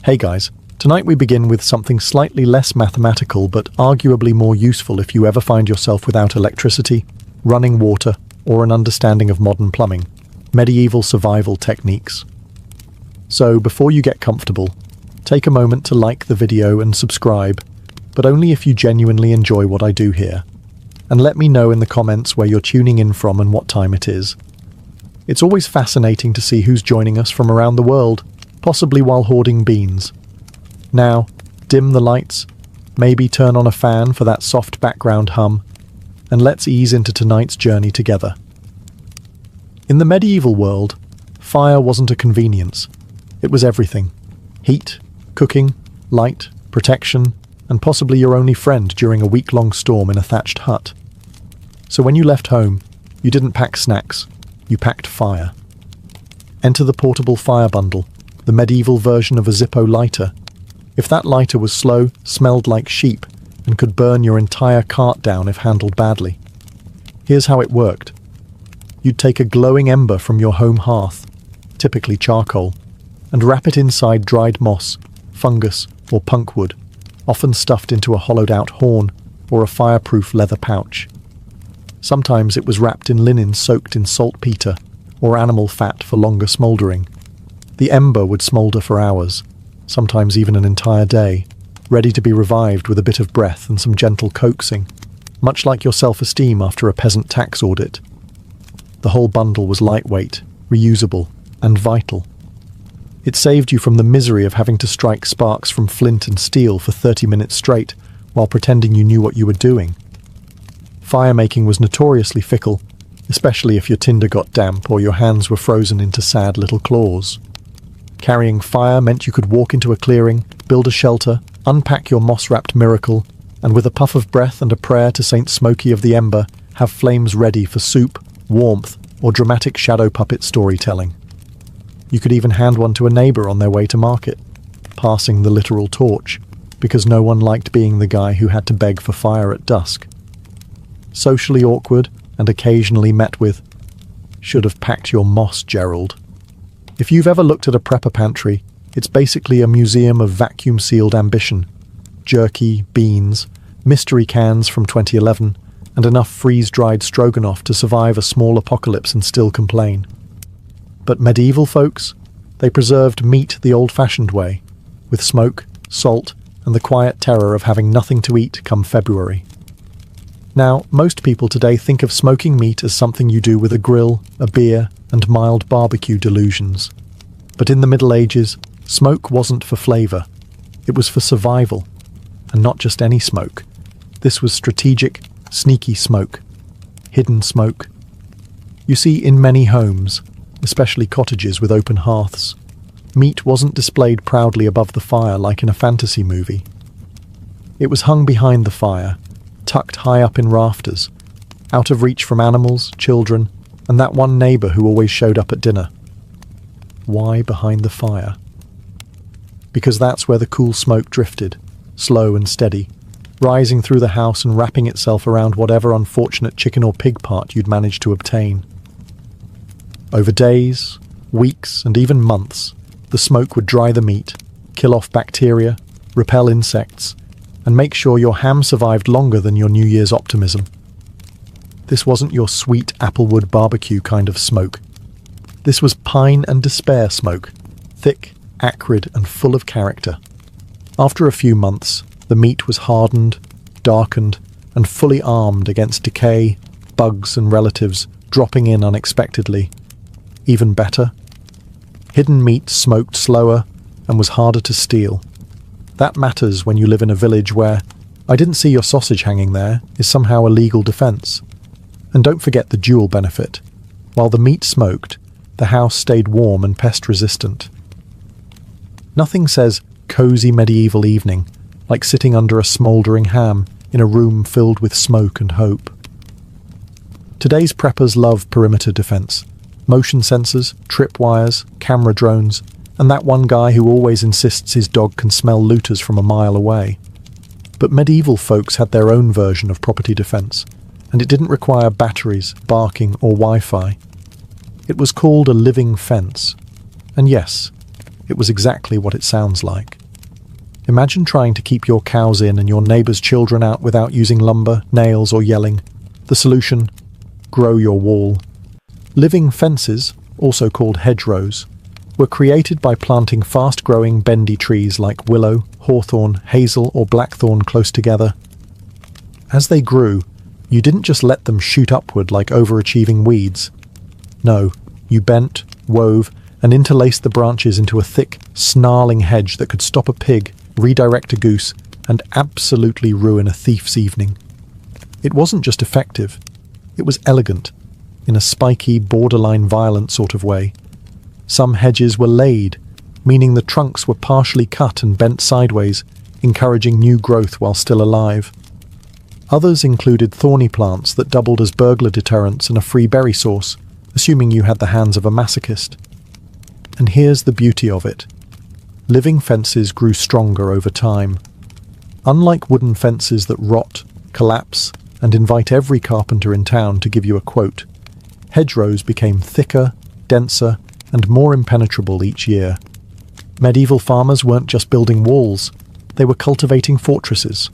Hey guys, tonight we begin with something slightly less mathematical but arguably more useful if you ever find yourself without electricity, running water, or an understanding of modern plumbing, medieval survival techniques. So before you get comfortable, take a moment to like the video and subscribe, but only if you genuinely enjoy what I do here. And let me know in the comments where you're tuning in from and what time it is. It's always fascinating to see who's joining us from around the world, possibly while hoarding beans. Now, dim the lights, maybe turn on a fan for that soft background hum, and let's ease into tonight's journey together. In the medieval world, fire wasn't a convenience. It was everything. Heat, cooking, light, protection, and possibly your only friend during a week-long storm in a thatched hut. So when you left home, you didn't pack snacks, you packed fire. Enter the portable fire bundle, the medieval version of a Zippo lighter. If that lighter was slow, smelled like sheep, and could burn your entire cart down if handled badly. Here's how it worked. You'd take a glowing ember from your home hearth, typically charcoal, and wrap it inside dried moss, fungus, or punkwood, often stuffed into a hollowed-out horn or a fireproof leather pouch. Sometimes it was wrapped in linen soaked in saltpeter or animal fat for longer smouldering. The ember would smoulder for hours, sometimes even an entire day, ready to be revived with a bit of breath and some gentle coaxing, much like your self-esteem after a peasant tax audit. The whole bundle was lightweight, reusable, and vital. It saved you from the misery of having to strike sparks from flint and steel for 30 minutes straight while pretending you knew what you were doing. Firemaking was notoriously fickle, especially if your tinder got damp or your hands were frozen into sad little claws. Carrying fire meant you could walk into a clearing, build a shelter, unpack your moss-wrapped miracle, and with a puff of breath and a prayer to Saint Smoky of the Ember, have flames ready for soup, warmth, or dramatic shadow puppet storytelling. You could even hand one to a neighbour on their way to market, passing the literal torch, because no one liked being the guy who had to beg for fire at dusk. Socially awkward and occasionally met with, "Should have packed your moss, Gerald." If you've ever looked at a prepper pantry, it's basically a museum of vacuum-sealed ambition. Jerky, beans, mystery cans from 2011, and enough freeze-dried stroganoff to survive a small apocalypse and still complain. But medieval folks, they preserved meat the old-fashioned way, with smoke, salt, and the quiet terror of having nothing to eat come February. Now, most people today think of smoking meat as something you do with a grill, a beer, and mild barbecue delusions. But in the Middle Ages, smoke wasn't for flavour. It was for survival. And not just any smoke. This was strategic, sneaky smoke. Hidden smoke. You see, in many homes, especially cottages with open hearths, meat wasn't displayed proudly above the fire like in a fantasy movie. It was hung behind the fire, tucked high up in rafters, out of reach from animals, children, and that one neighbour who always showed up at dinner. Why behind the fire? Because that's where the cool smoke drifted, slow and steady, rising through the house and wrapping itself around whatever unfortunate chicken or pig part you'd managed to obtain. Over days, weeks, and even months, the smoke would dry the meat, kill off bacteria, repel insects, and make sure your ham survived longer than your New Year's optimism. This wasn't your sweet applewood barbecue kind of smoke. This was pine and despair smoke, thick, acrid, and full of character. After a few months, the meat was hardened, darkened, and fully armed against decay, bugs, and relatives dropping in unexpectedly. Even better, hidden meat smoked slower and was harder to steal. That matters when you live in a village where "I didn't see your sausage hanging there" is somehow a legal defence. And don't forget the dual benefit. While the meat smoked, the house stayed warm and pest-resistant. Nothing says cosy medieval evening like sitting under a smouldering ham in a room filled with smoke and hope. Today's preppers love perimeter defence. Motion sensors, tripwires, camera drones, and that one guy who always insists his dog can smell looters from a mile away. But medieval folks had their own version of property defence, and it didn't require batteries, barking, or Wi-Fi. It was called a living fence. And yes, It was exactly what it sounds like. Imagine trying to keep your cows in and your neighbour's children out without using lumber, nails, or yelling. The solution? Grow your wall. Living fences, also called hedgerows, were created by planting fast-growing bendy trees like willow, hawthorn, hazel, or blackthorn close together. As they grew, you didn't just let them shoot upward like overachieving weeds. No, you bent, wove, and interlaced the branches into a thick, snarling hedge that could stop a pig, redirect a goose, and absolutely ruin a thief's evening. It wasn't just effective, it was elegant, in a spiky, borderline violent sort of way. Some hedges were laid, meaning the trunks were partially cut and bent sideways, encouraging new growth while still alive. Others included thorny plants that doubled as burglar deterrents and a free berry source, assuming you had the hands of a masochist. And here's the beauty of it. Living fences grew stronger over time. Unlike wooden fences that rot, collapse, and invite every carpenter in town to give you a quote, hedgerows became thicker, denser, and more impenetrable each year. Medieval farmers weren't just building walls, they were cultivating fortresses.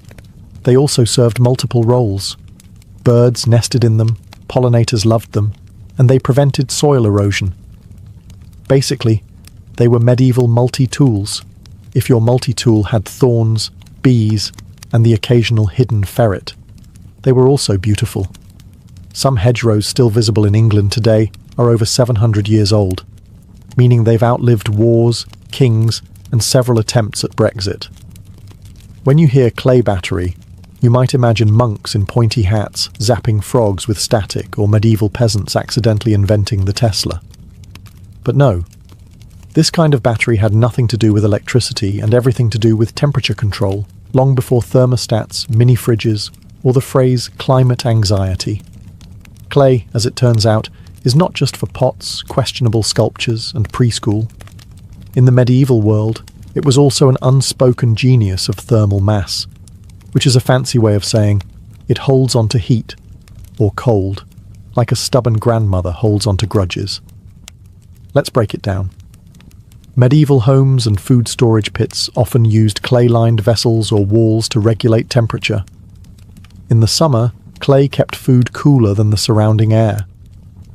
They also served multiple roles. Birds nested in them, pollinators loved them, and they prevented soil erosion. Basically, they were medieval multi-tools, if your multi-tool had thorns, bees, and the occasional hidden ferret. They were also beautiful. Some hedgerows still visible in England today are over 700 years old, meaning they've outlived wars, kings, and several attempts at Brexit. When you hear clay battery, you might imagine monks in pointy hats zapping frogs with static, or medieval peasants accidentally inventing the Tesla. But no, this kind of battery had nothing to do with electricity and everything to do with temperature control, long before thermostats, mini-fridges, or the phrase climate anxiety. Clay, as it turns out, is not just for pots, questionable sculptures, and preschool. In the medieval world, it was also an unspoken genius of thermal mass, which is a fancy way of saying it holds on to heat, or cold, like a stubborn grandmother holds on to grudges. Let's break it down. Medieval homes and food storage pits often used clay-lined vessels or walls to regulate temperature. In the summer, clay kept food cooler than the surrounding air.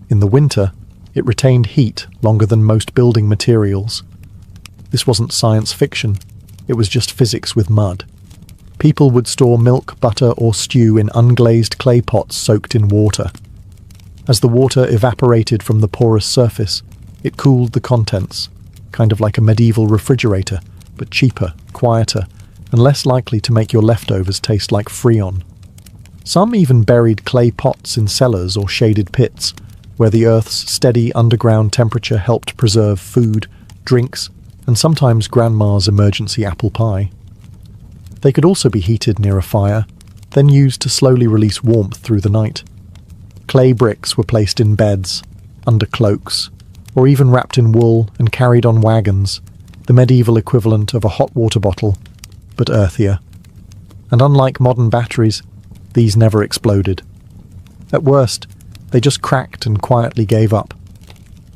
In the winter, it retained heat longer than most building materials. This wasn't science fiction, it was just physics with mud. People would store milk, butter, or stew in unglazed clay pots soaked in water. As the water evaporated from the porous surface, it cooled the contents, kind of like a medieval refrigerator, but cheaper, quieter, and less likely to make your leftovers taste like Freon. Some even buried clay pots in cellars or shaded pits, where the Earth's steady underground temperature helped preserve food, drinks, and sometimes Grandma's emergency apple pie. They could also be heated near a fire, then used to slowly release warmth through the night. Clay bricks were placed in beds, under cloaks, or even wrapped in wool and carried on wagons, the medieval equivalent of a hot water bottle, but earthier. And unlike modern batteries, these never exploded. At worst, they just cracked and quietly gave up.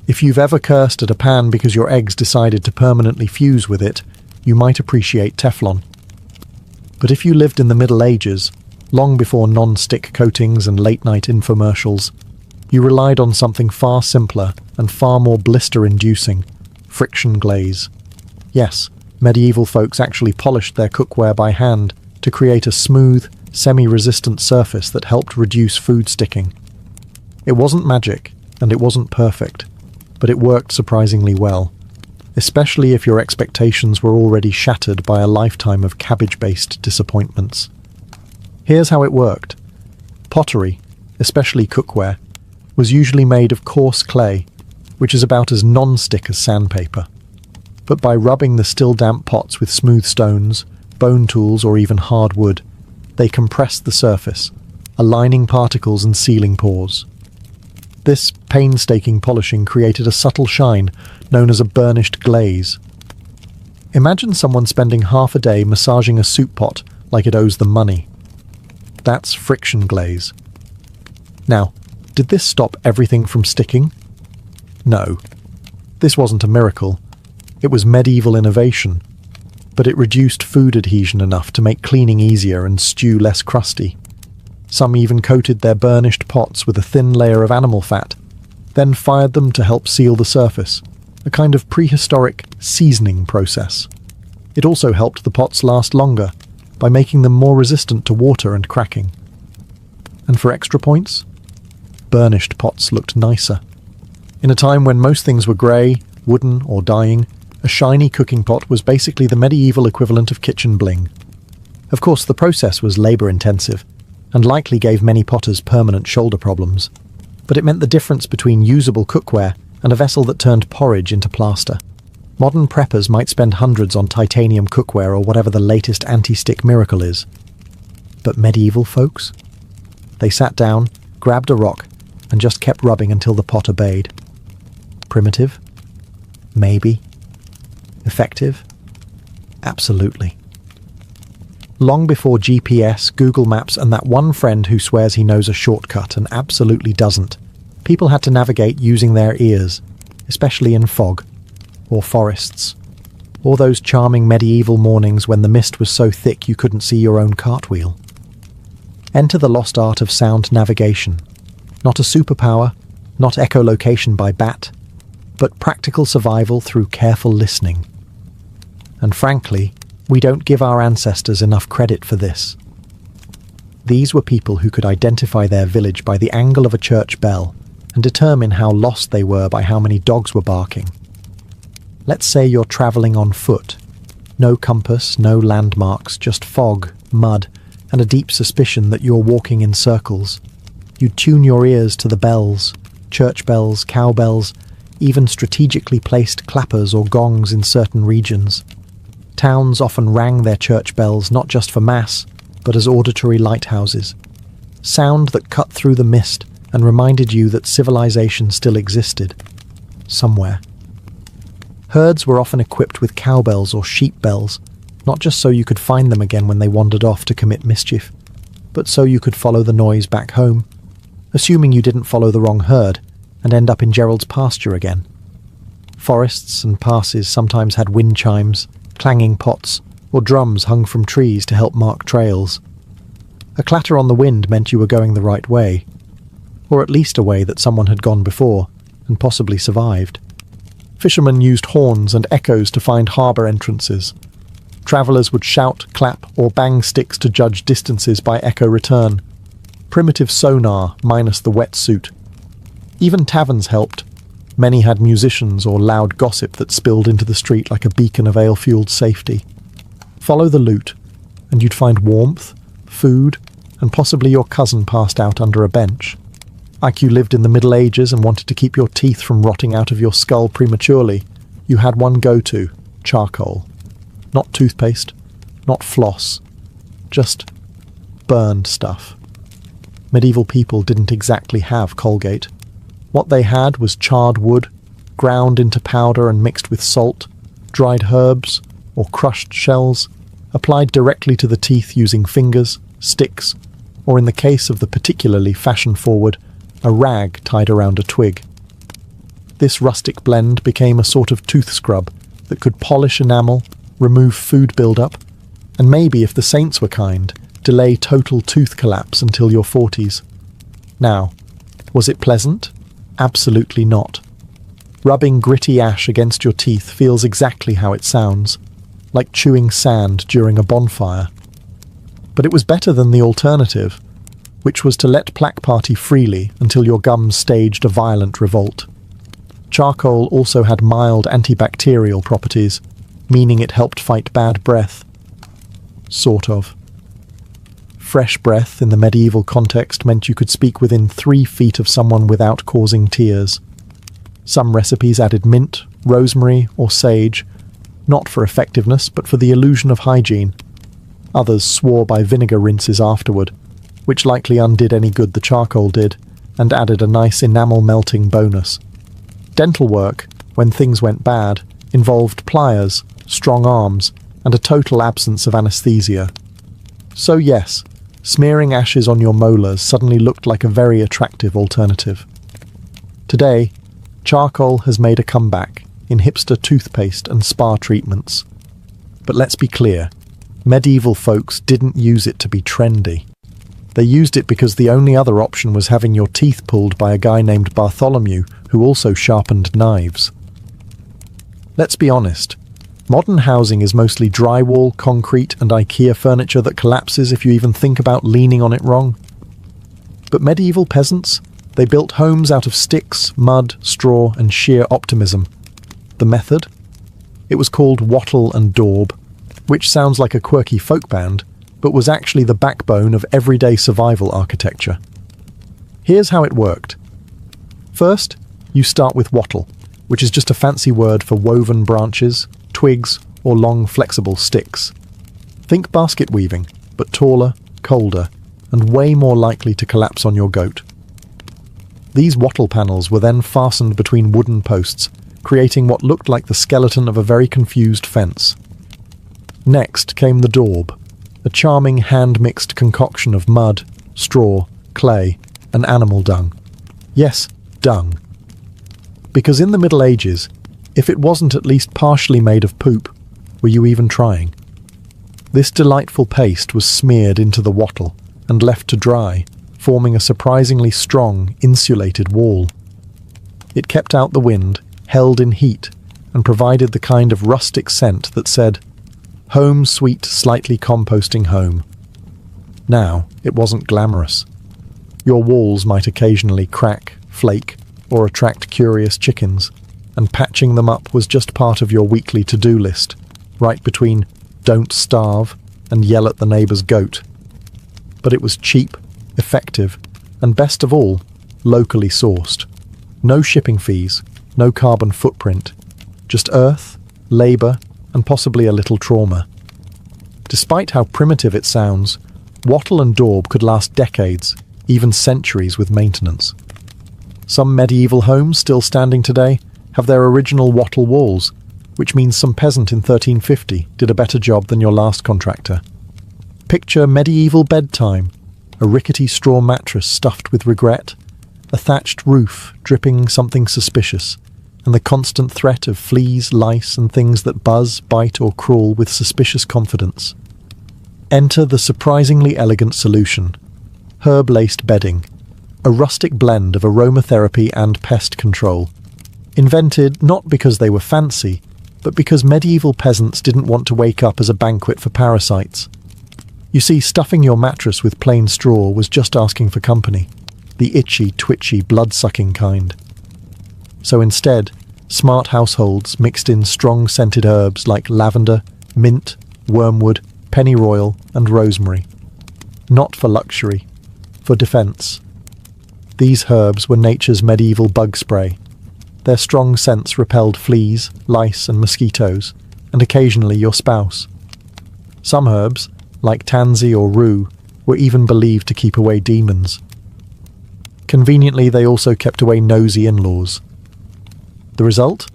If you've ever cursed at a pan because your eggs decided to permanently fuse with it, you might appreciate Teflon. But if you lived in the Middle Ages, long before non-stick coatings and late-night infomercials, you relied on something far simpler and far more blister-inducing: friction glaze. Yes, medieval folks actually polished their cookware by hand to create a smooth, semi-resistant surface that helped reduce food sticking. It wasn't magic, and it wasn't perfect, but it worked surprisingly well, especially if your expectations were already shattered by a lifetime of cabbage-based disappointments. Here's how it worked. Pottery, especially cookware, was usually made of coarse clay, which is about as non-stick as sandpaper. But by rubbing the still damp pots with smooth stones, bone tools, or even hard wood, they compressed the surface, aligning particles and sealing pores. This painstaking polishing created a subtle shine known as a burnished glaze. Imagine someone spending half a day massaging a soup pot like it owes them money. That's friction glaze. Now, did this stop everything from sticking? No. This wasn't a miracle, It was medieval innovation, but it reduced food adhesion enough to make cleaning easier and stew less crusty. Some even coated their burnished pots with a thin layer of animal fat, then fired them to help seal the surface, a kind of prehistoric seasoning process. It also helped the pots last longer by making them more resistant to water and cracking. And for extra points, burnished pots looked nicer. In a time when most things were grey, wooden or dying, a shiny cooking pot was basically the medieval equivalent of kitchen bling. Of course, the process was labour-intensive, and likely gave many potters permanent shoulder problems, but it meant the difference between usable cookware and a vessel that turned porridge into plaster. Modern preppers might spend hundreds on titanium cookware or whatever the latest anti-stick miracle is. But medieval folks? They sat down, grabbed a rock, and just kept rubbing until the pot obeyed. Primitive? Maybe. Effective? Absolutely. Long before GPS, Google Maps, and that one friend who swears he knows a shortcut and absolutely doesn't, people had to navigate using their ears, especially in fog, or forests, or those charming medieval mornings when the mist was so thick you couldn't see your own cartwheel. Enter the lost art of sound navigation. Not a superpower, not echolocation by bat, but practical survival through careful listening. And frankly, we don't give our ancestors enough credit for this. These were people who could identify their village by the angle of a church bell and determine how lost they were by how many dogs were barking. Let's say you're travelling on foot. No compass, no landmarks, just fog, mud, and a deep suspicion that you're walking in circles. You'd tune your ears to the bells, church bells, cowbells, even strategically placed clappers or gongs in certain regions. Towns often rang their church bells not just for mass, but as auditory lighthouses. Sound that cut through the mist and reminded you that civilization still existed. Somewhere. Herds were often equipped with cowbells or sheep bells, not just so you could find them again when they wandered off to commit mischief, but so you could follow the noise back home, assuming you didn't follow the wrong herd and end up in Gerald's pasture again. Forests and passes sometimes had wind chimes, clanging pots, or drums hung from trees to help mark trails. A clatter on the wind meant you were going the right way, or at least a way that someone had gone before, and possibly survived. Fishermen used horns and echoes to find harbour entrances. Travellers would shout, clap, or bang sticks to judge distances by echo return. Primitive sonar minus the wetsuit. Even taverns helped. Many had musicians or loud gossip that spilled into the street like a beacon of ale-fueled safety. Follow the loot, and you'd find warmth, food, and possibly your cousin passed out under a bench. Like you lived in the Middle Ages and wanted to keep your teeth from rotting out of your skull prematurely, you had one go-to, charcoal. Not toothpaste, not floss, just burned stuff. Medieval people didn't exactly have Colgate. What they had was charred wood, ground into powder and mixed with salt, dried herbs, or crushed shells, applied directly to the teeth using fingers, sticks, or in the case of the particularly fashion-forward, a rag tied around a twig. This rustic blend became a sort of tooth scrub that could polish enamel, remove food build-up, and maybe, if the saints were kind, delay total tooth collapse until your 40s. Now, was it pleasant? Absolutely not. Rubbing gritty ash against your teeth feels exactly how it sounds, like chewing sand during a bonfire. But it was better than the alternative, which was to let plaque party freely until your gums staged a violent revolt. Charcoal also had mild antibacterial properties, meaning it helped fight bad breath. Sort of. Fresh breath in the medieval context meant you could speak within 3 feet of someone without causing tears. Some recipes added mint, rosemary, or sage, not for effectiveness but for the illusion of hygiene. Others swore by vinegar rinses afterward, which likely undid any good the charcoal did, and added a nice enamel-melting bonus. Dental work, when things went bad, involved pliers, strong arms, and a total absence of anesthesia. So yes, smearing ashes on your molars suddenly looked like a very attractive alternative. Today, charcoal has made a comeback, in hipster toothpaste and spa treatments. But let's be clear, medieval folks didn't use it to be trendy. They used it because the only other option was having your teeth pulled by a guy named Bartholomew who also sharpened knives. Let's be honest, modern housing is mostly drywall, concrete and IKEA furniture that collapses if you even think about leaning on it wrong. But medieval peasants, they built homes out of sticks, mud, straw and sheer optimism. The method? It was called wattle and daub, which sounds like a quirky folk band, but was actually the backbone of everyday survival architecture. Here's how it worked. First, you start with wattle, which is just a fancy word for woven branches, twigs, or long flexible sticks. Think basket weaving, but taller, colder, and way more likely to collapse on your goat. These wattle panels were then fastened between wooden posts, creating what looked like the skeleton of a very confused fence. Next came the daub, a charming hand-mixed concoction of mud, straw, clay, and animal dung. Yes, dung. Because in the Middle Ages, if it wasn't at least partially made of poop, were you even trying? This delightful paste was smeared into the wattle and left to dry, forming a surprisingly strong, insulated wall. It kept out the wind, held in heat, and provided the kind of rustic scent that said, "Home sweet, slightly composting home." Now, it wasn't glamorous. Your walls might occasionally crack, flake, or attract curious chickens, and patching them up was just part of your weekly to-do list, right between "don't starve" and "yell at the neighbour's goat." But it was cheap, effective, and best of all, locally sourced. No shipping fees, no carbon footprint, just earth, labour, and possibly a little trauma. Despite how primitive it sounds, wattle and daub could last decades, even centuries with maintenance. Some medieval homes still standing today have their original wattle walls, which means some peasant in 1350 did a better job than your last contractor. Picture medieval bedtime, a rickety straw mattress stuffed with regret, a thatched roof dripping something suspicious, and the constant threat of fleas, lice, and things that buzz, bite, or crawl with suspicious confidence. Enter the surprisingly elegant solution: herb-laced bedding, a rustic blend of aromatherapy and pest control. Invented not because they were fancy, but because medieval peasants didn't want to wake up as a banquet for parasites. You see, stuffing your mattress with plain straw was just asking for company, the itchy, twitchy, blood-sucking kind. So instead, smart households mixed in strong scented herbs like lavender, mint, wormwood, pennyroyal, and rosemary. Not for luxury, for defense. These herbs were nature's medieval bug spray. Their strong scents repelled fleas, lice, and mosquitoes, and occasionally your spouse. Some herbs, like tansy or rue, were even believed to keep away demons. Conveniently, they also kept away nosy in-laws. The result?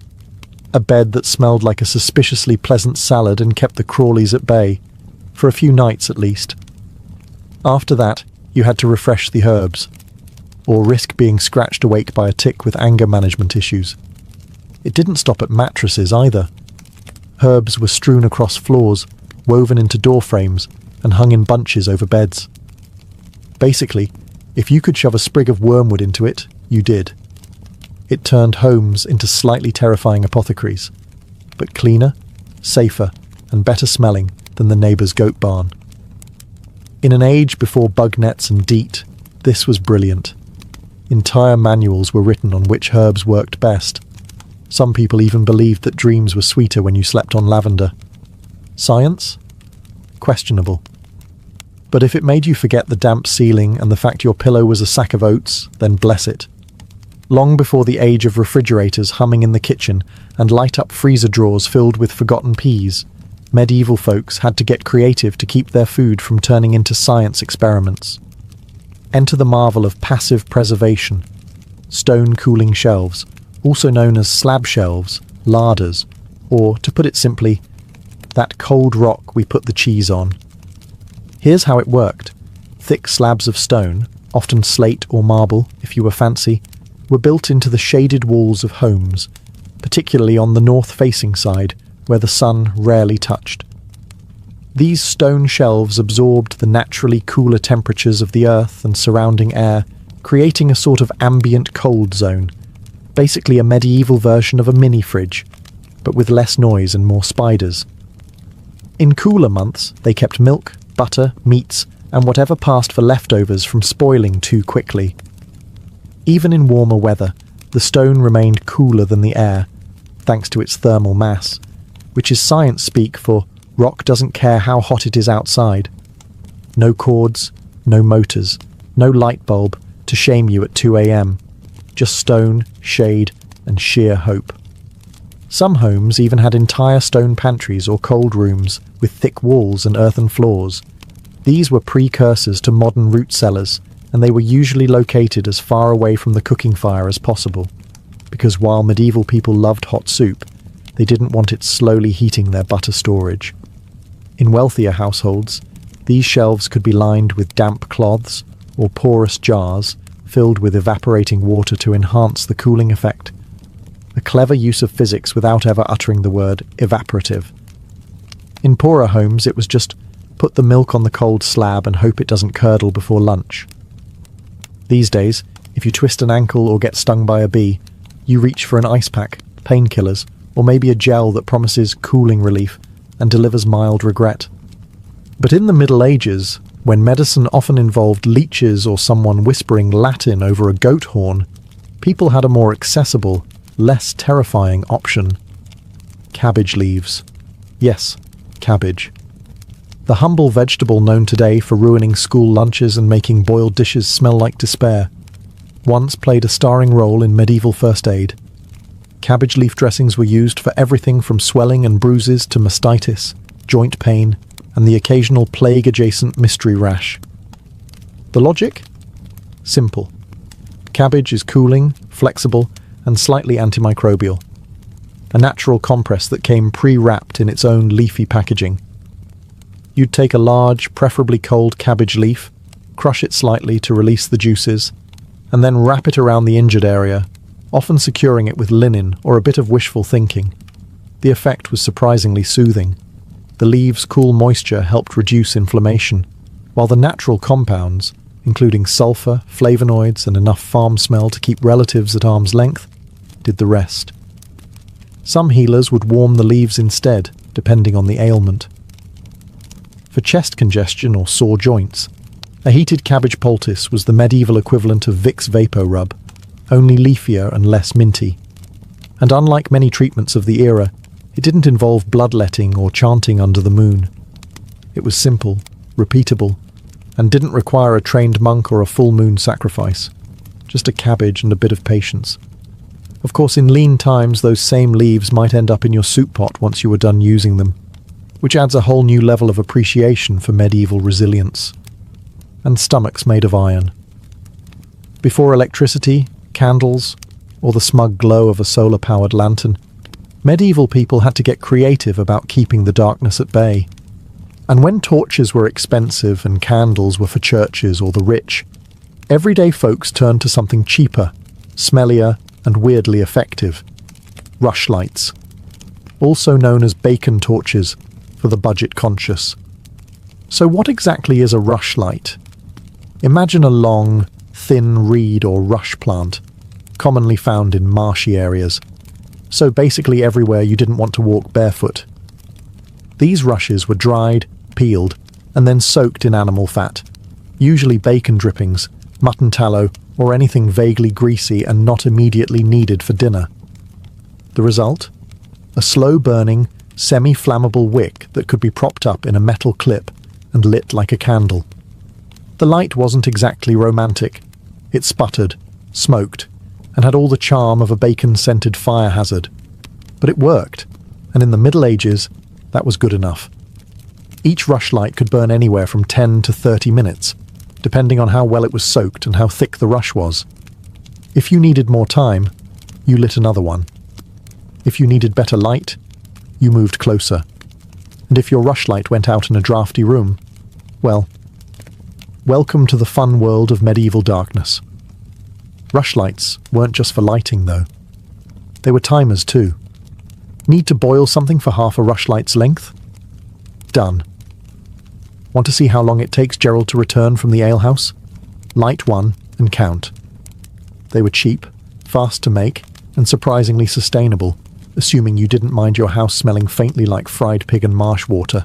A bed that smelled like a suspiciously pleasant salad and kept the crawlies at bay, for a few nights at least. After that, you had to refresh the herbs, or risk being scratched awake by a tick with anger management issues. It didn't stop at mattresses either. Herbs were strewn across floors, woven into door frames, and hung in bunches over beds. Basically, if you could shove a sprig of wormwood into it, you did. It turned homes into slightly terrifying apothecaries, but cleaner, safer, and better smelling than the neighbour's goat barn. In an age before bug nets and DEET, this was brilliant. Entire manuals were written on which herbs worked best. Some people even believed that dreams were sweeter when you slept on lavender. Science? Questionable. But if it made you forget the damp ceiling and the fact your pillow was a sack of oats, then bless it. Long before the age of refrigerators humming in the kitchen and light-up freezer drawers filled with forgotten peas, medieval folks had to get creative to keep their food from turning into science experiments. Enter the marvel of passive preservation. Stone cooling shelves, also known as slab shelves, larders, or, to put it simply, that cold rock we put the cheese on. Here's how it worked. Thick slabs of stone, often slate or marble if you were fancy, were built into the shaded walls of homes, particularly on the north-facing side, where the sun rarely touched. These stone shelves absorbed the naturally cooler temperatures of the earth and surrounding air, creating a sort of ambient cold zone, basically a medieval version of a mini-fridge, but with less noise and more spiders. In cooler months, they kept milk, butter, meats, and whatever passed for leftovers from spoiling too quickly. Even in warmer weather, the stone remained cooler than the air, thanks to its thermal mass, which is science speak for rock doesn't care how hot it is outside. No cords, no motors, no light bulb to shame you at 2 a.m. Just stone, shade, and sheer hope. Some homes even had entire stone pantries or cold rooms with thick walls and earthen floors. These were precursors to modern root cellars, and they were usually located as far away from the cooking fire as possible, because while medieval people loved hot soup, they didn't want it slowly heating their butter storage. In wealthier households, these shelves could be lined with damp cloths or porous jars filled with evaporating water to enhance the cooling effect. A clever use of physics without ever uttering the word evaporative. In poorer homes, it was just put the milk on the cold slab and hope it doesn't curdle before lunch. These days, if you twist an ankle or get stung by a bee, you reach for an ice pack, painkillers, or maybe a gel that promises cooling relief and delivers mild regret. But in the Middle Ages, when medicine often involved leeches or someone whispering Latin over a goat horn, people had a more accessible, less terrifying option. Cabbage leaves. Yes, cabbage. The humble vegetable known today for ruining school lunches and making boiled dishes smell like despair, once played a starring role in medieval first aid. Cabbage leaf dressings were used for everything from swelling and bruises to mastitis, joint pain, and the occasional plague-adjacent mystery rash. The logic? Simple. Cabbage is cooling, flexible, and slightly antimicrobial. A natural compress that came pre-wrapped in its own leafy packaging. You'd take a large, preferably cold cabbage leaf, crush it slightly to release the juices, and then wrap it around the injured area, often securing it with linen or a bit of wishful thinking. The effect was surprisingly soothing. The leaves' cool moisture helped reduce inflammation, while the natural compounds, including sulfur, flavonoids, and enough farm smell to keep relatives at arm's length, did the rest. Some healers would warm the leaves instead, depending on the ailment. For chest congestion or sore joints, a heated cabbage poultice was the medieval equivalent of Vicks Vapo Rub, only leafier and less minty. And unlike many treatments of the era, it didn't involve bloodletting or chanting under the moon. It was simple, repeatable, and didn't require a trained monk or a full moon sacrifice. Just a cabbage and a bit of patience. Of course, in lean times, those same leaves might end up in your soup pot once you were done using them, which adds a whole new level of appreciation for medieval resilience. And stomachs made of iron. Before electricity, candles, or the smug glow of a solar-powered lantern, medieval people had to get creative about keeping the darkness at bay. And when torches were expensive and candles were for churches or the rich, everyday folks turned to something cheaper, smellier, and weirdly effective. Rushlights, also known as bacon torches for the budget-conscious. So what exactly is a rushlight? Imagine a long, thin reed or rush plant, commonly found in marshy areas. So basically everywhere you didn't want to walk barefoot. These rushes were dried, peeled, and then soaked in animal fat, usually bacon drippings, mutton tallow, or anything vaguely greasy and not immediately needed for dinner. The result? A slow-burning, semi-flammable wick that could be propped up in a metal clip and lit like a candle. The light wasn't exactly romantic. It sputtered, smoked, and had all the charm of a bacon-scented fire hazard. But it worked, and in the Middle Ages, that was good enough. Each rushlight could burn anywhere from 10 to 30 minutes, depending on how well it was soaked and how thick the rush was. If you needed more time, you lit another one. If you needed better light, you moved closer. And if your rushlight went out in a drafty room, well, welcome to the fun world of medieval darkness. Rushlights weren't just for lighting, though. They were timers too. Need to boil something for half a rushlight's length? Done. Want to see how long it takes Gerald to return from the alehouse? Light one and count. They were cheap, fast to make, and surprisingly sustainable, assuming you didn't mind your house smelling faintly like fried pig and marsh water.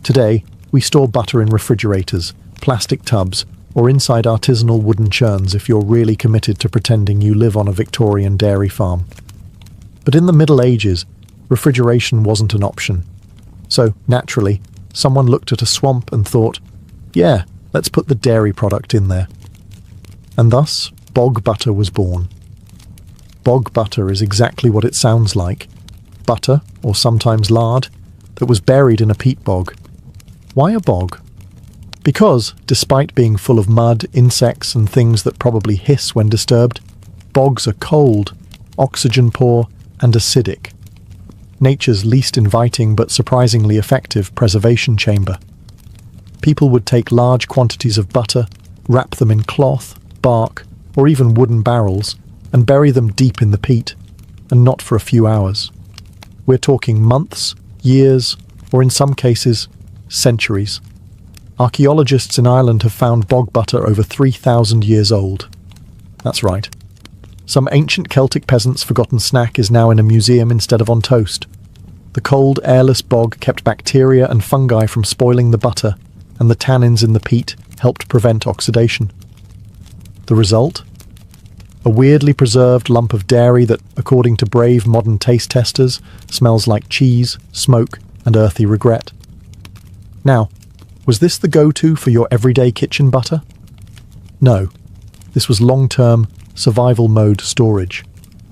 Today, we store butter in refrigerators, plastic tubs, or inside artisanal wooden churns if you're really committed to pretending you live on a Victorian dairy farm. But in the Middle Ages, refrigeration wasn't an option. So, naturally, someone looked at a swamp and thought, yeah, let's put the dairy product in there. And thus, bog butter was born. Bog butter is exactly what it sounds like. Butter, or sometimes lard, that was buried in a peat bog. Why a bog? Because, despite being full of mud, insects, and things that probably hiss when disturbed, bogs are cold, oxygen-poor, and acidic. Nature's least inviting but surprisingly effective preservation chamber. People would take large quantities of butter, wrap them in cloth, bark, or even wooden barrels, and bury them deep in the peat, and not for a few hours. We're talking months, years, or in some cases, centuries. Archaeologists in Ireland have found bog butter over 3,000 years old. That's right. Some ancient Celtic peasant's forgotten snack is now in a museum instead of on toast. The cold, airless bog kept bacteria and fungi from spoiling the butter, and the tannins in the peat helped prevent oxidation. The result? A weirdly preserved lump of dairy that, according to brave modern taste testers, smells like cheese, smoke, and earthy regret. Now, was this the go-to for your everyday kitchen butter? No. This was long-term, survival mode storage,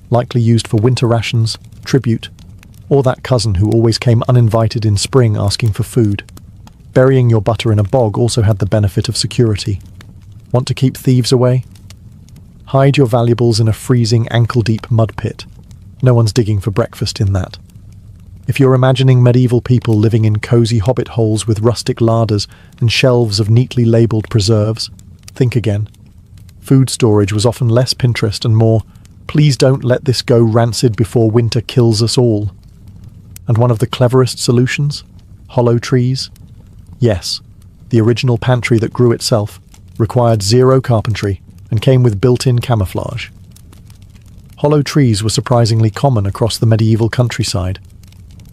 likely used for winter rations, tribute, or that cousin who always came uninvited in spring asking for food. Burying your butter in a bog also had the benefit of security. Want to keep thieves away? Hide your valuables in a freezing ankle-deep mud pit. No one's digging for breakfast in that. If you're imagining medieval people living in cosy hobbit holes with rustic larders and shelves of neatly labelled preserves, think again. Food storage was often less Pinterest and more, please don't let this go rancid before winter kills us all. And one of the cleverest solutions? Hollow trees? Yes, the original pantry that grew itself, required zero carpentry, and came with built-in camouflage. Hollow trees were surprisingly common across the medieval countryside.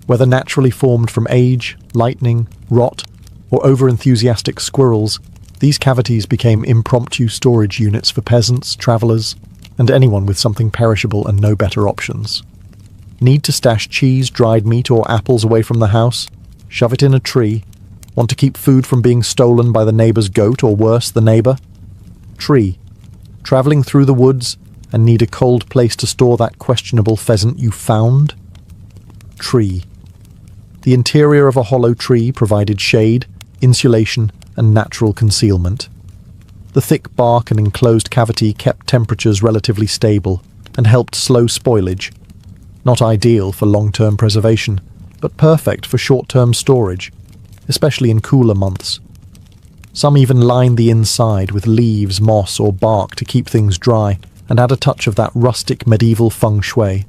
Whether naturally formed from age, lightning, rot, or over-enthusiastic squirrels, these cavities became impromptu storage units for peasants, travellers, and anyone with something perishable and no better options. Need to stash cheese, dried meat, or apples away from the house? Shove it in a tree. Want to keep food from being stolen by the neighbour's goat, or worse, the neighbour? Tree. Travelling through the woods and need a cold place to store that questionable pheasant you found? Tree. The interior of a hollow tree provided shade, insulation, and natural concealment. The thick bark and enclosed cavity kept temperatures relatively stable and helped slow spoilage. Not ideal for long-term preservation, but perfect for short-term storage, especially in cooler months. Some even lined the inside with leaves, moss, or bark to keep things dry and add a touch of that rustic medieval feng shui.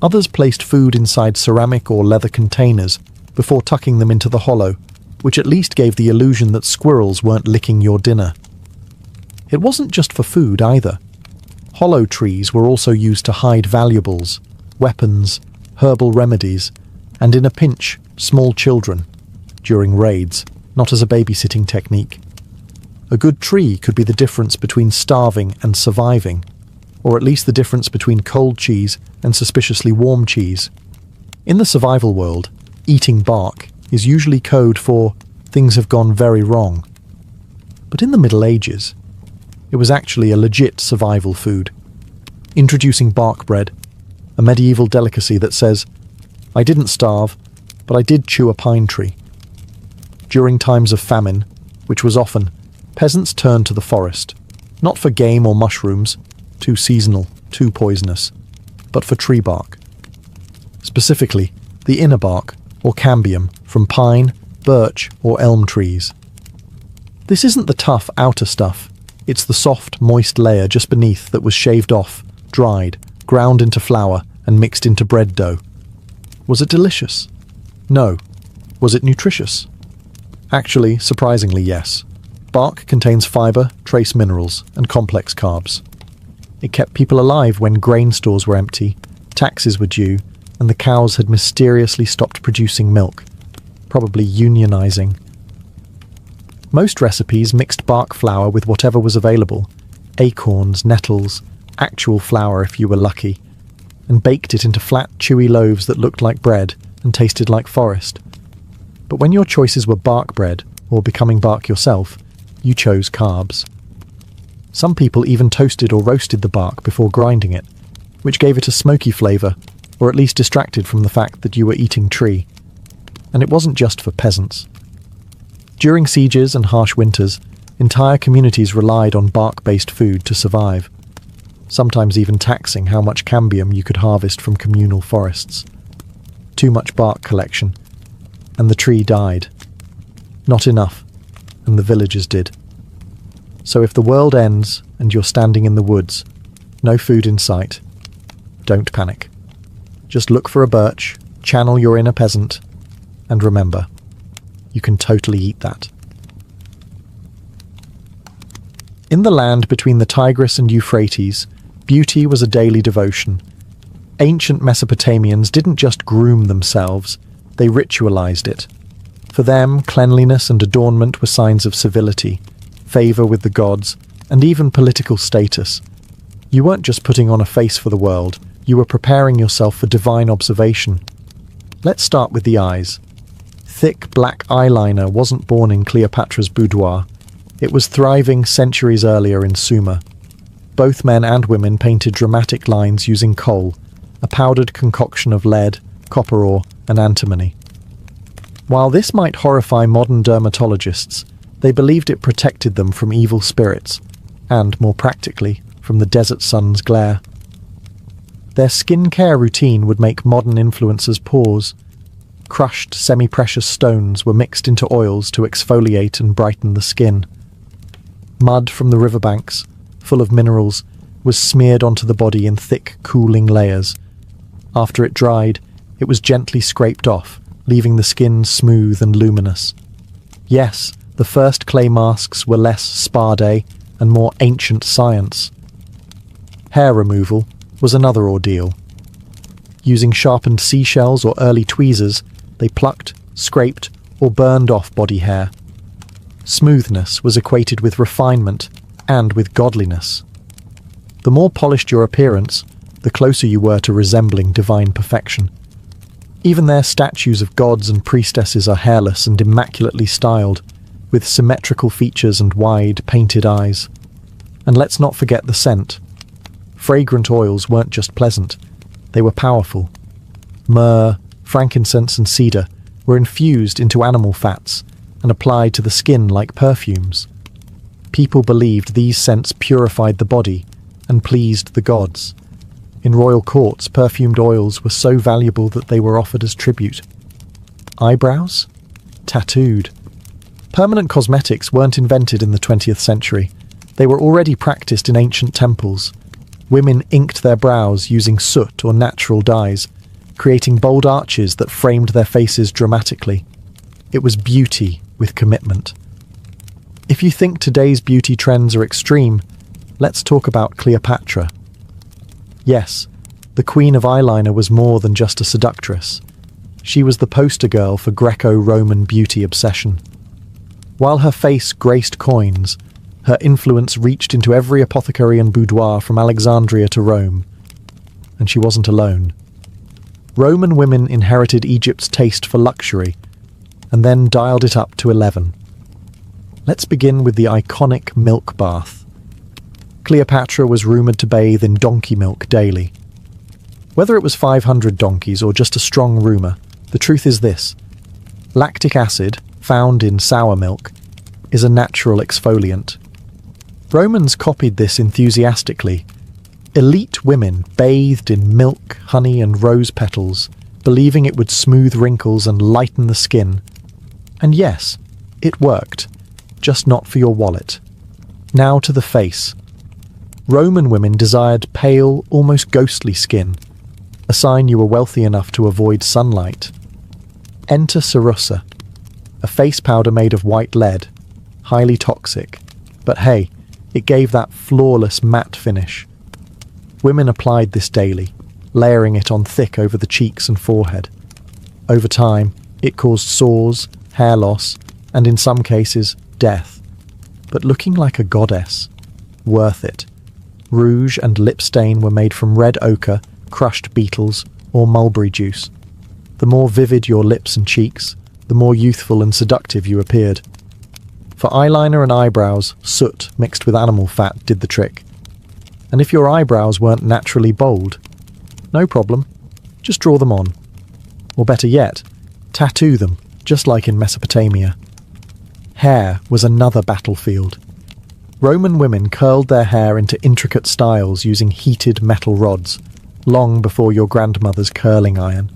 Others placed food inside ceramic or leather containers before tucking them into the hollow, which at least gave the illusion that squirrels weren't licking your dinner. It wasn't just for food either. Hollow trees were also used to hide valuables, weapons, herbal remedies, and in a pinch, small children, during raids, not as a babysitting technique. A good tree could be the difference between starving and surviving, or at least the difference between cold cheese and suspiciously warm cheese. In the survival world, eating bark is usually code for things have gone very wrong. But in the Middle Ages, it was actually a legit survival food. Introducing bark bread, a medieval delicacy that says, I didn't starve, but I did chew a pine tree. During times of famine, which was often, peasants turned to the forest, not for game or mushrooms, too seasonal, too poisonous, but for tree bark. Specifically, the inner bark, or cambium, from pine, birch, or elm trees. This isn't the tough outer stuff, it's the soft, moist layer just beneath that was shaved off, dried, ground into flour and mixed into bread dough. Was it delicious? No. Was it nutritious? Actually, surprisingly, yes. Bark contains fiber, trace minerals, and complex carbs. It kept people alive when grain stores were empty, taxes were due, and the cows had mysteriously stopped producing milk, probably unionizing. Most recipes mixed bark flour with whatever was available, acorns, nettles, actual flour if you were lucky, and baked it into flat, chewy loaves that looked like bread and tasted like forest. But when your choices were bark bread or becoming bark yourself, you chose carbs. Some people even toasted or roasted the bark before grinding it, which gave it a smoky flavour, or at least distracted from the fact that you were eating tree. And it wasn't just for peasants. During sieges and harsh winters, entire communities relied on bark-based food to survive, sometimes even taxing how much cambium you could harvest from communal forests. Too much bark collection, and the tree died. Not enough, and the villagers did. So if the world ends and you're standing in the woods, no food in sight, don't panic. Just look for a birch, channel your inner peasant, and remember, you can totally eat that. In the land between the Tigris and Euphrates, beauty was a daily devotion. Ancient Mesopotamians didn't just groom themselves, they ritualized it. For them, cleanliness and adornment were signs of civility, favor with the gods, and even political status. You weren't just putting on a face for the world, you were preparing yourself for divine observation. Let's start with the eyes. Thick black eyeliner wasn't born in Cleopatra's boudoir. It was thriving centuries earlier in Sumer. Both men and women painted dramatic lines using kohl, a powdered concoction of lead, copper ore, and antimony. While this might horrify modern dermatologists, they believed it protected them from evil spirits, and, more practically, from the desert sun's glare. Their skincare routine would make modern influencers pause. Crushed semi-precious stones were mixed into oils to exfoliate and brighten the skin. Mud from the riverbanks, full of minerals, was smeared onto the body in thick, cooling layers. After it dried, it was gently scraped off, leaving the skin smooth and luminous. Yes, the first clay masks were less spa day and more ancient science. Hair removal was another ordeal. Using sharpened seashells or early tweezers, they plucked, scraped, or burned off body hair. Smoothness was equated with refinement and with godliness. The more polished your appearance, the closer you were to resembling divine perfection. Even their statues of gods and priestesses are hairless and immaculately styled, with symmetrical features and wide, painted eyes. And let's not forget the scent. Fragrant oils weren't just pleasant, they were powerful. Myrrh, frankincense and cedar were infused into animal fats and applied to the skin like perfumes. People believed these scents purified the body and pleased the gods. In royal courts, perfumed oils were so valuable that they were offered as tribute. Eyebrows? Tattooed. Permanent cosmetics weren't invented in the 20th century. They were already practiced in ancient temples. Women inked their brows using soot or natural dyes, creating bold arches that framed their faces dramatically. It was beauty with commitment. If you think today's beauty trends are extreme, let's talk about Cleopatra. Yes, the Queen of Eyeliner was more than just a seductress. She was the poster girl for Greco-Roman beauty obsession. While her face graced coins, her influence reached into every apothecary and boudoir from Alexandria to Rome. And she wasn't alone. Roman women inherited Egypt's taste for luxury, and then dialed it up to 11. Let's begin with the iconic milk bath. Cleopatra was rumoured to bathe in donkey milk daily. Whether it was 500 donkeys or just a strong rumour, the truth is this. Lactic acid, found in sour milk, is a natural exfoliant. Romans copied this enthusiastically. Elite women bathed in milk, honey and rose petals, believing it would smooth wrinkles and lighten the skin. And yes, it worked, just not for your wallet. Now to the face. Roman women desired pale, almost ghostly skin, a sign you were wealthy enough to avoid sunlight. Enter cerussa, a face powder made of white lead, highly toxic, but hey, it gave that flawless matte finish. Women applied this daily, layering it on thick over the cheeks and forehead. Over time, it caused sores, hair loss, and in some cases, death. But looking like a goddess, worth it. Rouge and lip stain were made from red ochre, crushed beetles, or mulberry juice. The more vivid your lips and cheeks, the more youthful and seductive you appeared. For eyeliner and eyebrows, soot mixed with animal fat did the trick. And if your eyebrows weren't naturally bold, no problem, just draw them on. Or better yet, tattoo them, just like in Mesopotamia. Hair was another battlefield. Roman women curled their hair into intricate styles using heated metal rods, long before your grandmother's curling iron.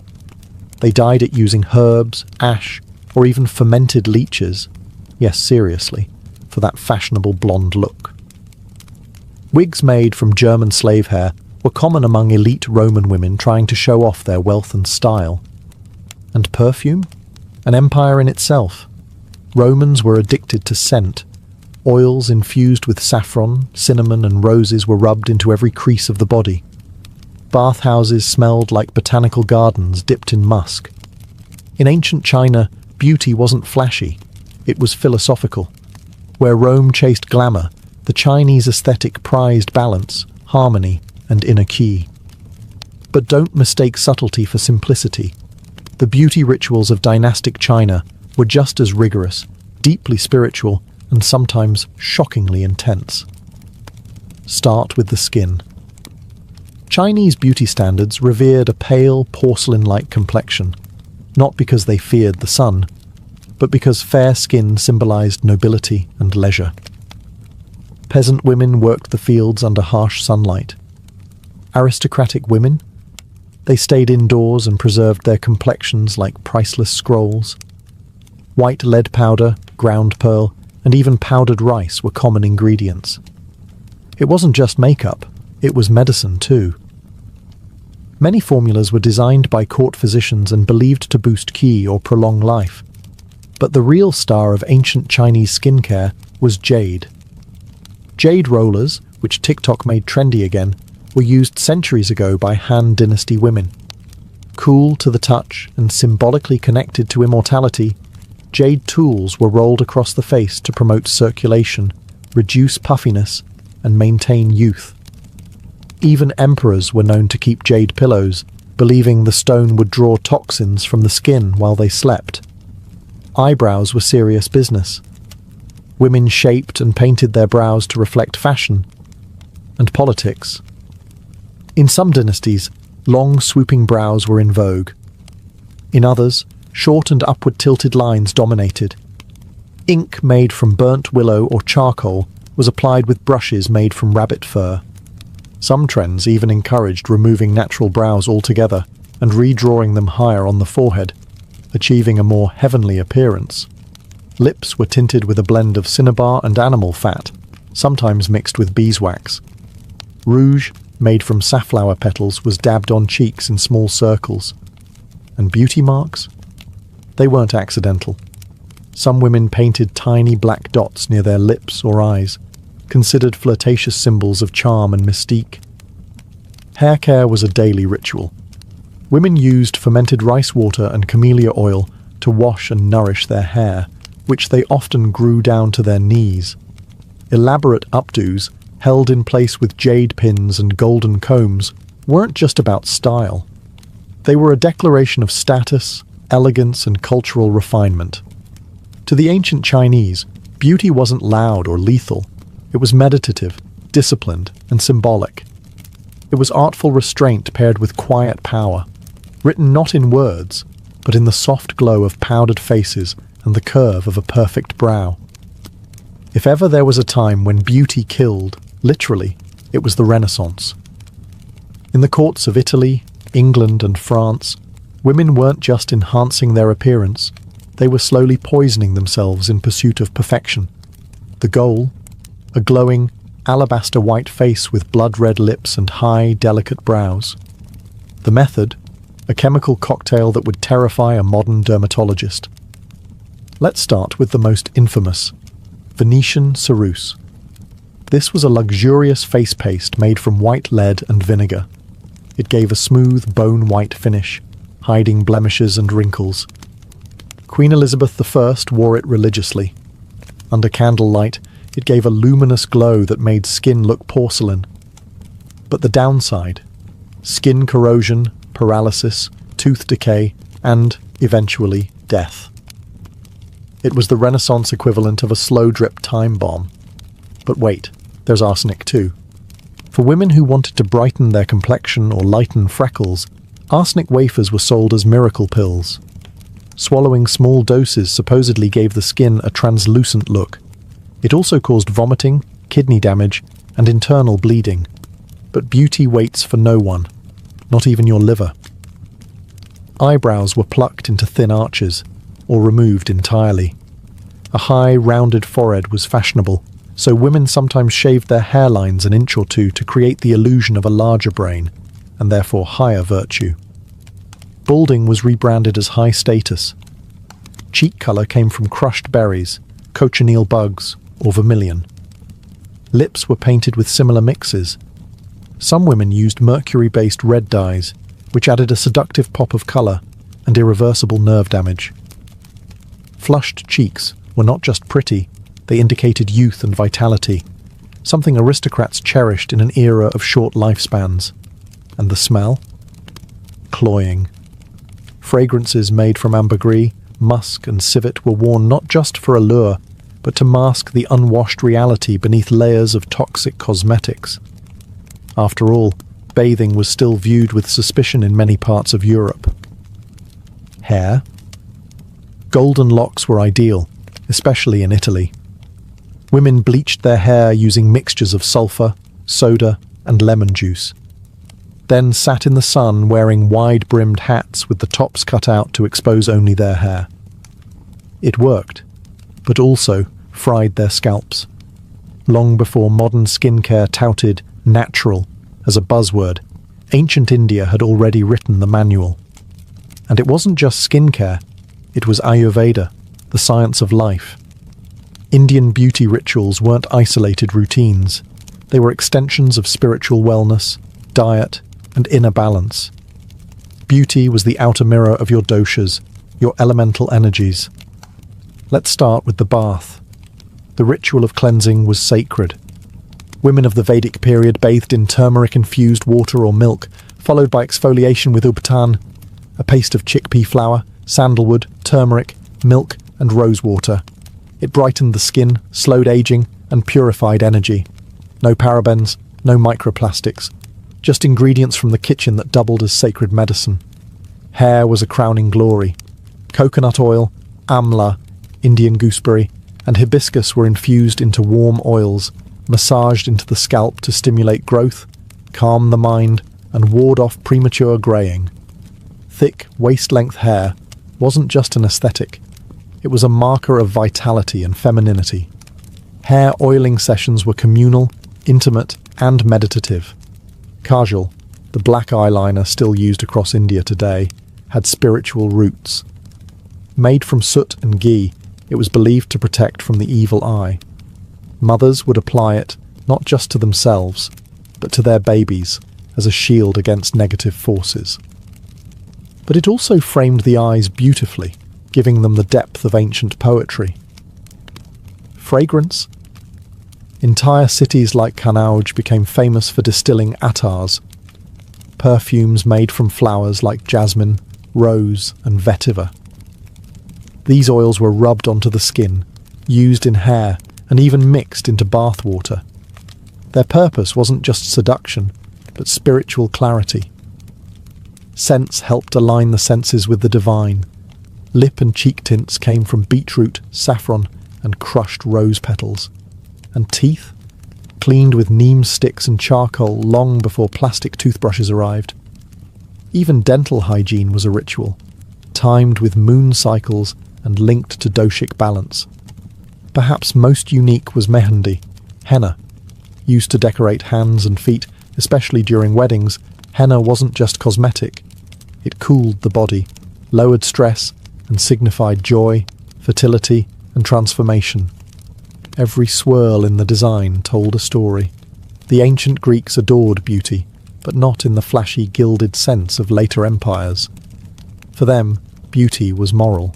They dyed it using herbs, ash, or even fermented leeches. Yes, seriously, for that fashionable blonde look. Wigs made from German slave hair were common among elite Roman women trying to show off their wealth and style. And perfume? An empire in itself. Romans were addicted to scent. Oils infused with saffron, cinnamon, and roses were rubbed into every crease of the body. Bathhouses smelled like botanical gardens dipped in musk. In ancient China, beauty wasn't flashy, it was philosophical. Where Rome chased glamour, the Chinese aesthetic prized balance, harmony, and inner key. But don't mistake subtlety for simplicity. The beauty rituals of dynastic China were just as rigorous, deeply spiritual, and sometimes shockingly intense. Start with the skin. Chinese beauty standards revered a pale, porcelain-like complexion, not because they feared the sun, but because fair skin symbolized nobility and leisure. Peasant women worked the fields under harsh sunlight. Aristocratic women? They stayed indoors and preserved their complexions like priceless scrolls. White lead powder, ground pearl, and even powdered rice were common ingredients. It wasn't just makeup, it was medicine too. Many formulas were designed by court physicians and believed to boost qi or prolong life. But the real star of ancient Chinese skincare was jade. Jade rollers, which TikTok made trendy again, were used centuries ago by Han Dynasty women. Cool to the touch and symbolically connected to immortality, jade tools were rolled across the face to promote circulation, reduce puffiness, and maintain youth. Even emperors were known to keep jade pillows, believing the stone would draw toxins from the skin while they slept. Eyebrows were serious business. Women shaped and painted their brows to reflect fashion and politics. In some dynasties, long swooping brows were in vogue. In others, short and upward tilted lines dominated. Ink made from burnt willow or charcoal was applied with brushes made from rabbit fur. Some trends even encouraged removing natural brows altogether and redrawing them higher on the forehead, achieving a more heavenly appearance. Lips were tinted with a blend of cinnabar and animal fat, sometimes mixed with beeswax. Rouge, made from safflower petals, was dabbed on cheeks in small circles. And beauty marks? They weren't accidental. Some women painted tiny black dots near their lips or eyes, considered flirtatious symbols of charm and mystique. Hair care was a daily ritual. Women used fermented rice water and camellia oil to wash and nourish their hair, which they often grew down to their knees. Elaborate updos, held in place with jade pins and golden combs, weren't just about style. They were a declaration of status, elegance, and cultural refinement. To the ancient Chinese, beauty wasn't loud or lethal. It was meditative, disciplined, and symbolic. It was artful restraint paired with quiet power, written not in words, but in the soft glow of powdered faces and the curve of a perfect brow. If ever there was a time when beauty killed, literally, it was the Renaissance. In the courts of Italy, England, and France, women weren't just enhancing their appearance, they were slowly poisoning themselves in pursuit of perfection. The goal? A glowing, alabaster white face with blood-red lips and high, delicate brows. The method? A chemical cocktail that would terrify a modern dermatologist. Let's start with the most infamous, Venetian ceruse. This was a luxurious face paste made from white lead and vinegar. It gave a smooth, bone-white finish, hiding blemishes and wrinkles. Queen Elizabeth I wore it religiously. Under candlelight, it gave a luminous glow that made skin look porcelain. But the downside? Skin corrosion, paralysis, tooth decay, and, eventually, death. It was the Renaissance equivalent of a slow-drip time bomb. But wait, there's arsenic too. For women who wanted to brighten their complexion or lighten freckles, arsenic wafers were sold as miracle pills. Swallowing small doses supposedly gave the skin a translucent look. It also caused vomiting, kidney damage, and internal bleeding. But beauty waits for no one, not even your liver. Eyebrows were plucked into thin arches, or removed entirely. A high, rounded forehead was fashionable, so women sometimes shaved their hairlines an inch or two to create the illusion of a larger brain, and therefore higher virtue. Balding was rebranded as high status. Cheek colour came from crushed berries, cochineal bugs, or vermilion. Lips were painted with similar mixes. Some women used mercury-based red dyes, which added a seductive pop of colour and irreversible nerve damage. Flushed cheeks were not just pretty, they indicated youth and vitality, something aristocrats cherished in an era of short lifespans. And the smell? Cloying. Fragrances made from ambergris, musk and civet were worn not just for allure, but to mask the unwashed reality beneath layers of toxic cosmetics. After all, bathing was still viewed with suspicion in many parts of Europe. Hair? Golden locks were ideal, especially in Italy. Women bleached their hair using mixtures of sulfur, soda, and lemon juice. Then sat in the sun wearing wide-brimmed hats with the tops cut out to expose only their hair. It worked, but also fried their scalps. Long before modern skincare touted natural as a buzzword, ancient India had already written the manual. And it wasn't just skincare, it was Ayurveda, the science of life. Indian beauty rituals weren't isolated routines. They were extensions of spiritual wellness, diet, and inner balance. Beauty was the outer mirror of your doshas, your elemental energies. Let's start with the bath. The ritual of cleansing was sacred. Women of the Vedic period bathed in turmeric-infused water or milk, followed by exfoliation with ubtan, a paste of chickpea flour, sandalwood, turmeric, milk, and rose water. It brightened the skin, slowed aging, and purified energy. No parabens, no microplastics, just ingredients from the kitchen that doubled as sacred medicine. Hair was a crowning glory. Coconut oil, amla, Indian gooseberry, and hibiscus were infused into warm oils, massaged into the scalp to stimulate growth, calm the mind, and ward off premature greying. Thick, waist-length hair wasn't just an aesthetic. It was a marker of vitality and femininity. Hair oiling sessions were communal, intimate, and meditative. Kajal, the black eyeliner still used across India today, had spiritual roots. Made from soot and ghee, it was believed to protect from the evil eye. Mothers would apply it not just to themselves, but to their babies as a shield against negative forces. But it also framed the eyes beautifully, giving them the depth of ancient poetry. Fragrance? Entire cities like Kanauj became famous for distilling attars, perfumes made from flowers like jasmine, rose, and vetiver. These oils were rubbed onto the skin, used in hair, and even mixed into bath water. Their purpose wasn't just seduction, but spiritual clarity. Scents helped align the senses with the divine. Lip and cheek tints came from beetroot, saffron, and crushed rose petals. And teeth? Cleaned with neem sticks and charcoal long before plastic toothbrushes arrived. Even dental hygiene was a ritual, timed with moon cycles and linked to doshic balance. Perhaps most unique was mehendi, henna. used to decorate hands and feet, especially during weddings, henna wasn't just cosmetic. It cooled the body, lowered stress, and signified joy, fertility, and transformation. Every swirl in the design told a story. The ancient Greeks adored beauty, but not in the flashy, gilded sense of later empires. For them, beauty was moral.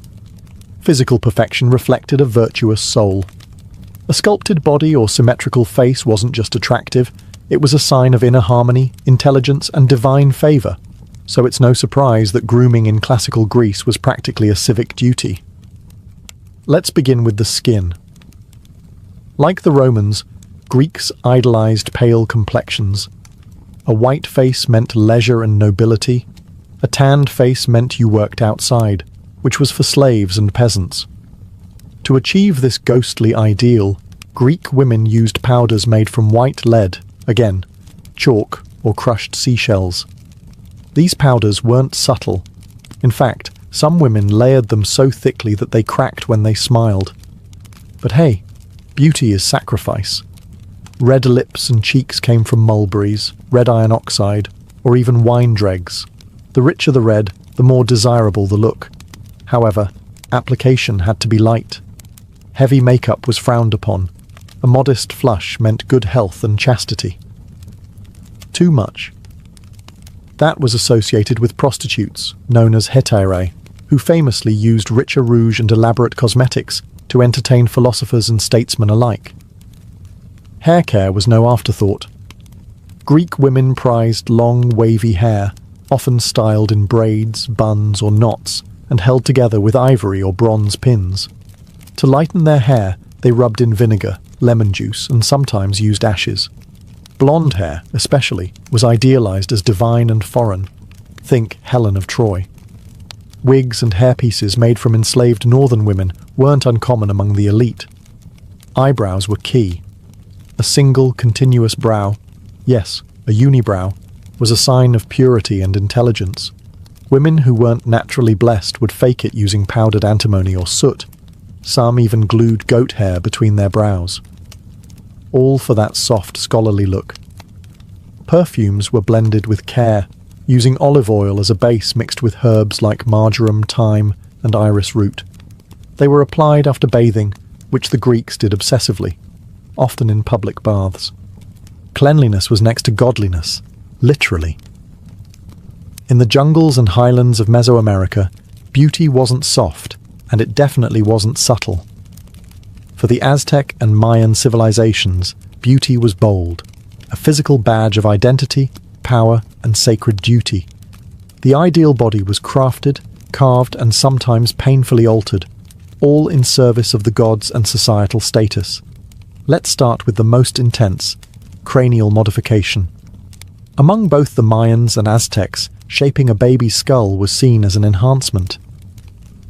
Physical perfection reflected a virtuous soul. A sculpted body or symmetrical face wasn't just attractive, it was a sign of inner harmony, intelligence, and divine favour. So it's no surprise that grooming in classical Greece was practically a civic duty. Let's begin with the skin. Like the Romans, Greeks idolized pale complexions. A white face meant leisure and nobility. A tanned face meant you worked outside, which was for slaves and peasants. To achieve this ghostly ideal, Greek women used powders made from white lead, again, chalk or crushed seashells. These powders weren't subtle. In fact, some women layered them so thickly that they cracked when they smiled. But hey, beauty is sacrifice. Red lips and cheeks came from mulberries, red iron oxide, or even wine dregs. The richer the red, the more desirable the look. However, application had to be light. Heavy makeup was frowned upon. A modest flush meant good health and chastity. Too much. That was associated with prostitutes, known as hetairae, who famously used richer rouge and elaborate cosmetics to entertain philosophers and statesmen alike. Hair care was no afterthought. Greek women prized long, wavy hair, often styled in braids, buns, or knots, and held together with ivory or bronze pins. To lighten their hair, they rubbed in vinegar, lemon juice, and sometimes used ashes. Blonde hair, especially, was idealized as divine and foreign. Think Helen of Troy. Wigs and hairpieces made from enslaved northern women weren't uncommon among the elite. Eyebrows were key. A single, continuous brow, yes, a unibrow, was a sign of purity and intelligence. Women who weren't naturally blessed would fake it using powdered antimony or soot. Some even glued goat hair between their brows. All for that soft, scholarly look. Perfumes were blended with care, using olive oil as a base mixed with herbs like marjoram, thyme, and iris root. They were applied after bathing, which the Greeks did obsessively, often in public baths. Cleanliness was next to godliness, literally. In the jungles and highlands of Mesoamerica, beauty wasn't soft, and it definitely wasn't subtle. For the Aztec and Mayan civilizations, beauty was bold, a physical badge of identity, power, and sacred duty. The ideal body was crafted, carved, and sometimes painfully altered, all in service of the gods and societal status. Let's start with the most intense, cranial modification. Among both the Mayans and Aztecs, shaping a baby's skull was seen as an enhancement.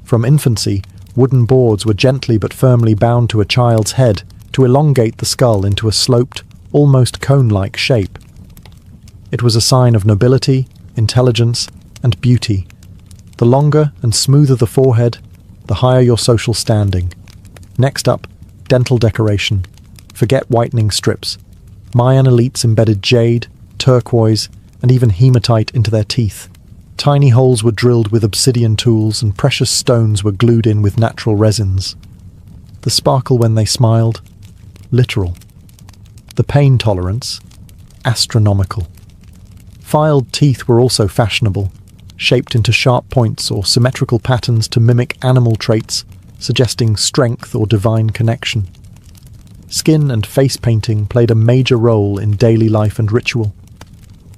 From infancy, wooden boards were gently but firmly bound to a child's head to elongate the skull into a sloped, almost cone-like shape. It was a sign of nobility, intelligence, and beauty. The longer and smoother the forehead, the higher your social standing. Next up, dental decoration. Forget whitening strips. Mayan elites embedded jade, turquoise, and even hematite into their teeth. Tiny holes were drilled with obsidian tools, and precious stones were glued in with natural resins. The sparkle when they smiled, literal. The pain tolerance, astronomical. Filed teeth were also fashionable, shaped into sharp points or symmetrical patterns to mimic animal traits, suggesting strength or divine connection. Skin and face painting played a major role in daily life and ritual.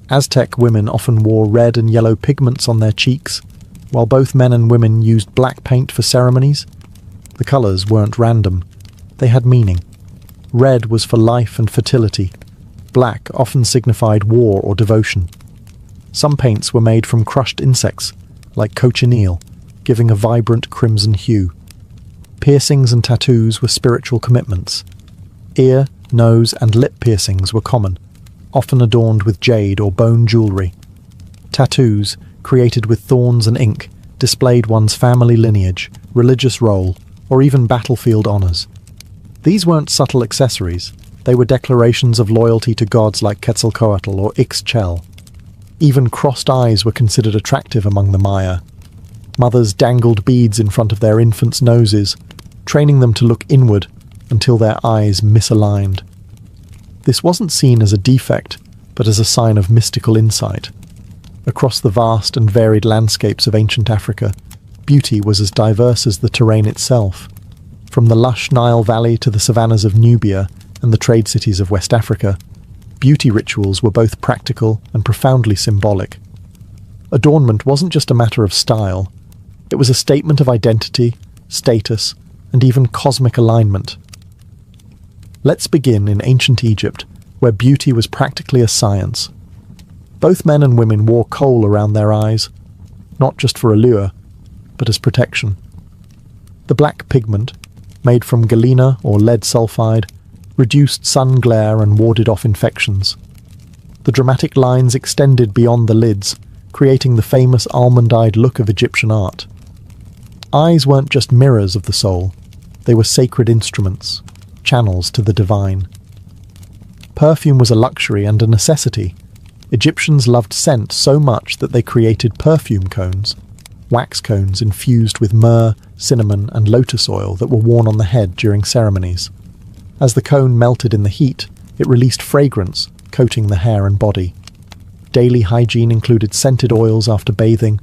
Aztec women often wore red and yellow pigments on their cheeks, while both men and women used black paint for ceremonies. The colours weren't random, they had meaning. Red was for life and fertility. Black often signified war or devotion. Some paints were made from crushed insects, like cochineal, giving a vibrant crimson hue. Piercings and tattoos were spiritual commitments. Ear, nose, and lip piercings were common, often adorned with jade or bone jewellery. Tattoos, created with thorns and ink, displayed one's family lineage, religious role, or even battlefield honours. These weren't subtle accessories, They were declarations of loyalty to gods like Quetzalcoatl or Ixchel. Even crossed eyes were considered attractive among the Maya. Mothers dangled beads in front of their infants' noses, training them to look inward until their eyes misaligned. This wasn't seen as a defect, but as a sign of mystical insight. Across the vast and varied landscapes of ancient Africa, beauty was as diverse as the terrain itself. From the lush Nile Valley to the savannas of Nubia and the trade cities of West Africa, beauty rituals were both practical and profoundly symbolic. Adornment wasn't just a matter of style, it was a statement of identity, status, and even cosmic alignment. Let's begin in ancient Egypt, where beauty was practically a science. Both men and women wore kohl around their eyes, not just for allure, but as protection. The black pigment, made from galena or lead sulfide, reduced sun glare and warded off infections. The dramatic lines extended beyond the lids, creating the famous almond-eyed look of Egyptian art. Eyes weren't just mirrors of the soul, they were sacred instruments, channels to the divine. Perfume was a luxury and a necessity. Egyptians loved scent so much that they created perfume cones, wax cones infused with myrrh, cinnamon, and lotus oil that were worn on the head during ceremonies. As the cone melted in the heat, it released fragrance, coating the hair and body. Daily hygiene included scented oils after bathing,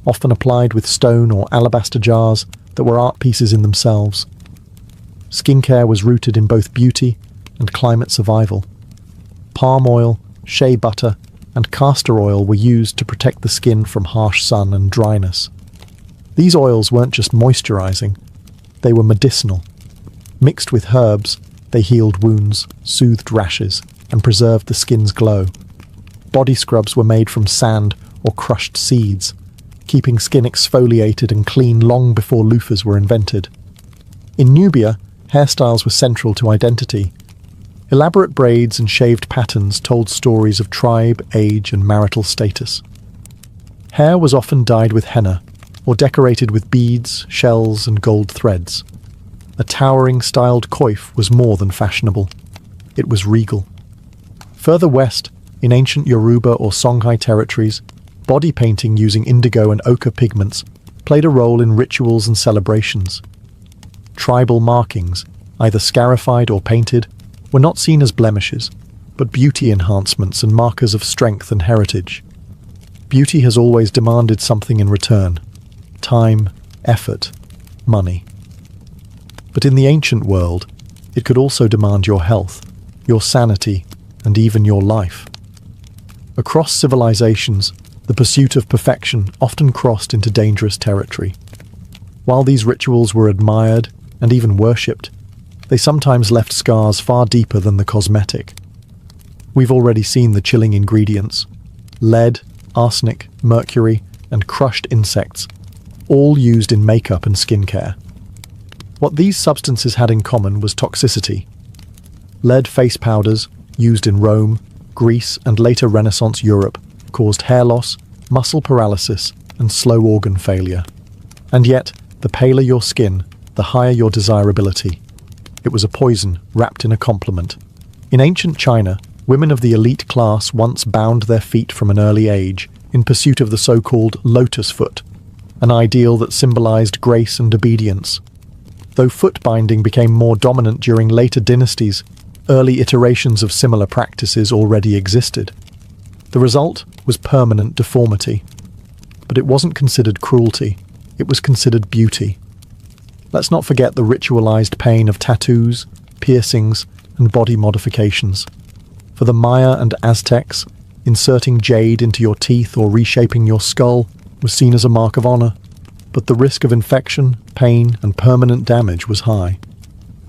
often applied with stone or alabaster jars that were art pieces in themselves. Skincare was rooted in both beauty and climate survival. Palm oil, shea butter, and castor oil were used to protect the skin from harsh sun and dryness. These oils weren't just moisturizing, they were medicinal. Mixed with herbs, they healed wounds, soothed rashes, and preserved the skin's glow. Body scrubs were made from sand or crushed seeds, keeping skin exfoliated and clean long before loofahs were invented. In Nubia, hairstyles were central to identity. Elaborate braids and shaved patterns told stories of tribe, age, and marital status. Hair was often dyed with henna, or decorated with beads, shells, and gold threads. A towering styled coif was more than fashionable. It was regal. Further west, in ancient Yoruba or Songhai territories, body painting using indigo and ochre pigments played a role in rituals and celebrations. Tribal markings, either scarified or painted, were not seen as blemishes, but beauty enhancements and markers of strength and heritage. Beauty has always demanded something in return: time, effort, money. But in the ancient world, it could also demand your health, your sanity, and even your life. Across civilizations, the pursuit of perfection often crossed into dangerous territory. While these rituals were admired and even worshipped, they sometimes left scars far deeper than the cosmetic. We've already seen the chilling ingredients: lead, arsenic, mercury, and crushed insects, all used in makeup and skincare. What these substances had in common was toxicity. Lead face powders, used in Rome, Greece, and later Renaissance Europe, caused hair loss, muscle paralysis, and slow organ failure. And yet, the paler your skin, the higher your desirability. It was a poison wrapped in a compliment. In ancient China, women of the elite class once bound their feet from an early age in pursuit of the so-called lotus foot, an ideal that symbolized grace and obedience. Though foot binding became more dominant during later dynasties, early iterations of similar practices already existed. The result was permanent deformity. But it wasn't considered cruelty, it was considered beauty. Let's not forget the ritualized pain of tattoos, piercings, and body modifications. For the Maya and Aztecs, inserting jade into your teeth or reshaping your skull was seen as a mark of honor, but the risk of infection, pain, and permanent damage was high.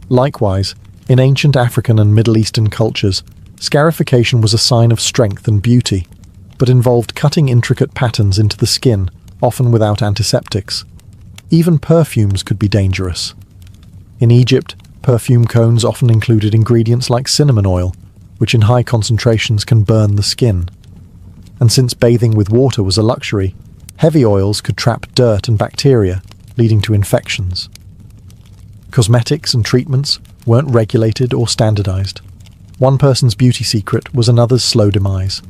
Likewise, in ancient African and Middle Eastern cultures, scarification was a sign of strength and beauty, but involved cutting intricate patterns into the skin, often without antiseptics. Even perfumes could be dangerous. In Egypt, perfume cones often included ingredients like cinnamon oil, which in high concentrations can burn the skin. And since bathing with water was a luxury, heavy oils could trap dirt and bacteria, leading to infections. Cosmetics and treatments weren't regulated or standardized. One person's beauty secret was another's slow demise.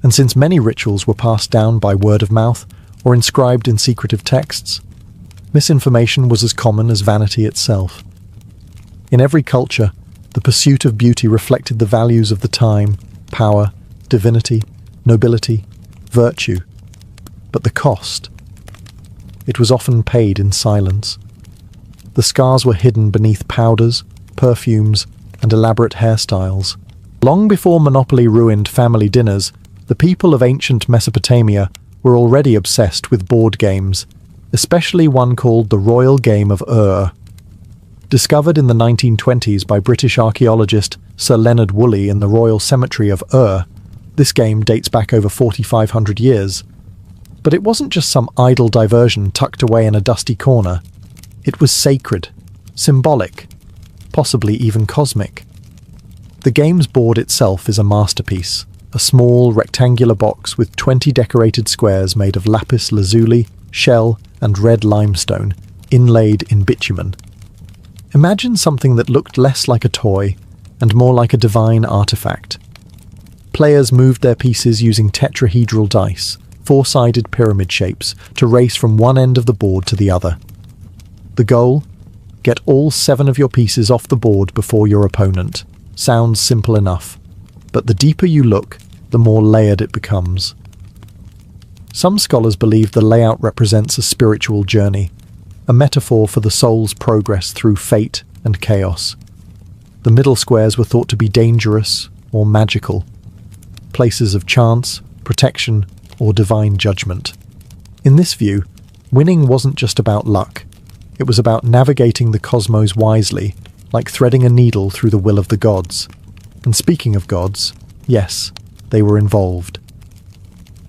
And since many rituals were passed down by word of mouth or inscribed in secretive texts, misinformation was as common as vanity itself. In every culture, the pursuit of beauty reflected the values of the time, power, divinity, nobility, virtue. But the cost? It was often paid in silence. The scars were hidden beneath powders, perfumes, and elaborate hairstyles. Long before monopoly ruined family dinners, the people of ancient Mesopotamia were already obsessed with board games, especially one called the Royal Game of Ur. Discovered in the 1920s by British archaeologist Sir Leonard Woolley in the Royal Cemetery of Ur, this game dates back over 4,500 years. But it wasn't just some idle diversion tucked away in a dusty corner. It was sacred, symbolic, possibly even cosmic. The game's board itself is a masterpiece, a small rectangular box with 20 decorated squares made of lapis lazuli, shell, and red limestone, inlaid in bitumen. Imagine something that looked less like a toy and more like a divine artifact. Players moved their pieces using tetrahedral dice, four-sided pyramid shapes, to race from one end of the board to the other. The goal? Get all 7 of your pieces off the board before your opponent. Sounds simple enough, but the deeper you look, the more layered it becomes. Some scholars believe the layout represents a spiritual journey, a metaphor for the soul's progress through fate and chaos. The middle squares were thought to be dangerous or magical, places of chance, protection, or divine judgment. In this view, winning wasn't just about luck. It was about navigating the cosmos wisely, like threading a needle through the will of the gods. And speaking of gods, yes, they were involved.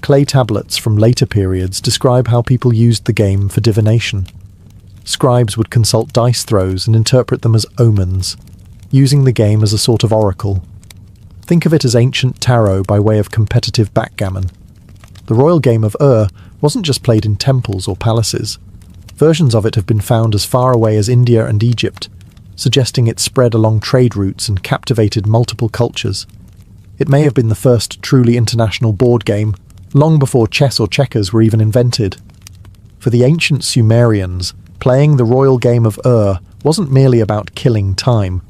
Clay tablets from later periods describe how people used the game for divination. Scribes would consult dice throws and interpret them as omens, using the game as a sort of oracle. Think of it as ancient tarot by way of competitive backgammon. The Royal Game of Ur wasn't just played in temples or palaces. Versions of it have been found as far away as India and Egypt, suggesting it spread along trade routes and captivated multiple cultures. It may have been the first truly international board game, long before chess or checkers were even invented. For the ancient Sumerians, playing the Royal Game of Ur wasn't merely about killing time.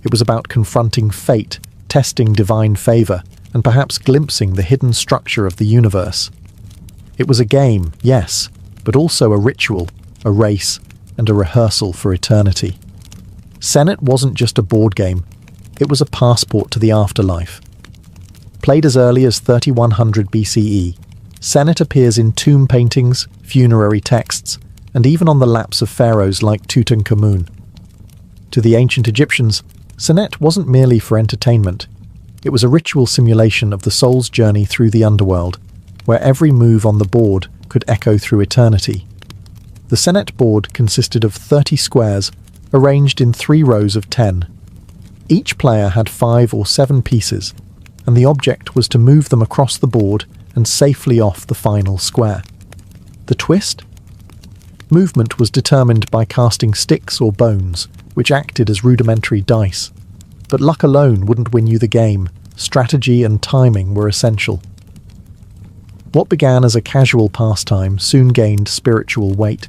It was about confronting fate, testing divine favour, and perhaps glimpsing the hidden structure of the universe. It was a game, yes, but also a ritual, a race, and a rehearsal for eternity. Senet wasn't just a board game, it was a passport to the afterlife. Played as early as 3100 BCE, Senet appears in tomb paintings, funerary texts, and even on the laps of pharaohs like Tutankhamun. To the ancient Egyptians, Senet wasn't merely for entertainment. It was a ritual simulation of the soul's journey through the underworld, where every move on the board could echo through eternity. The Senet board consisted of 30 squares, arranged in 3 rows of 10. Each player had 5 or 7 pieces, and the object was to move them across the board and safely off the final square. The twist? Movement was determined by casting sticks or bones, which acted as rudimentary dice. But luck alone wouldn't win you the game. Strategy and timing were essential. What began as a casual pastime soon gained spiritual weight.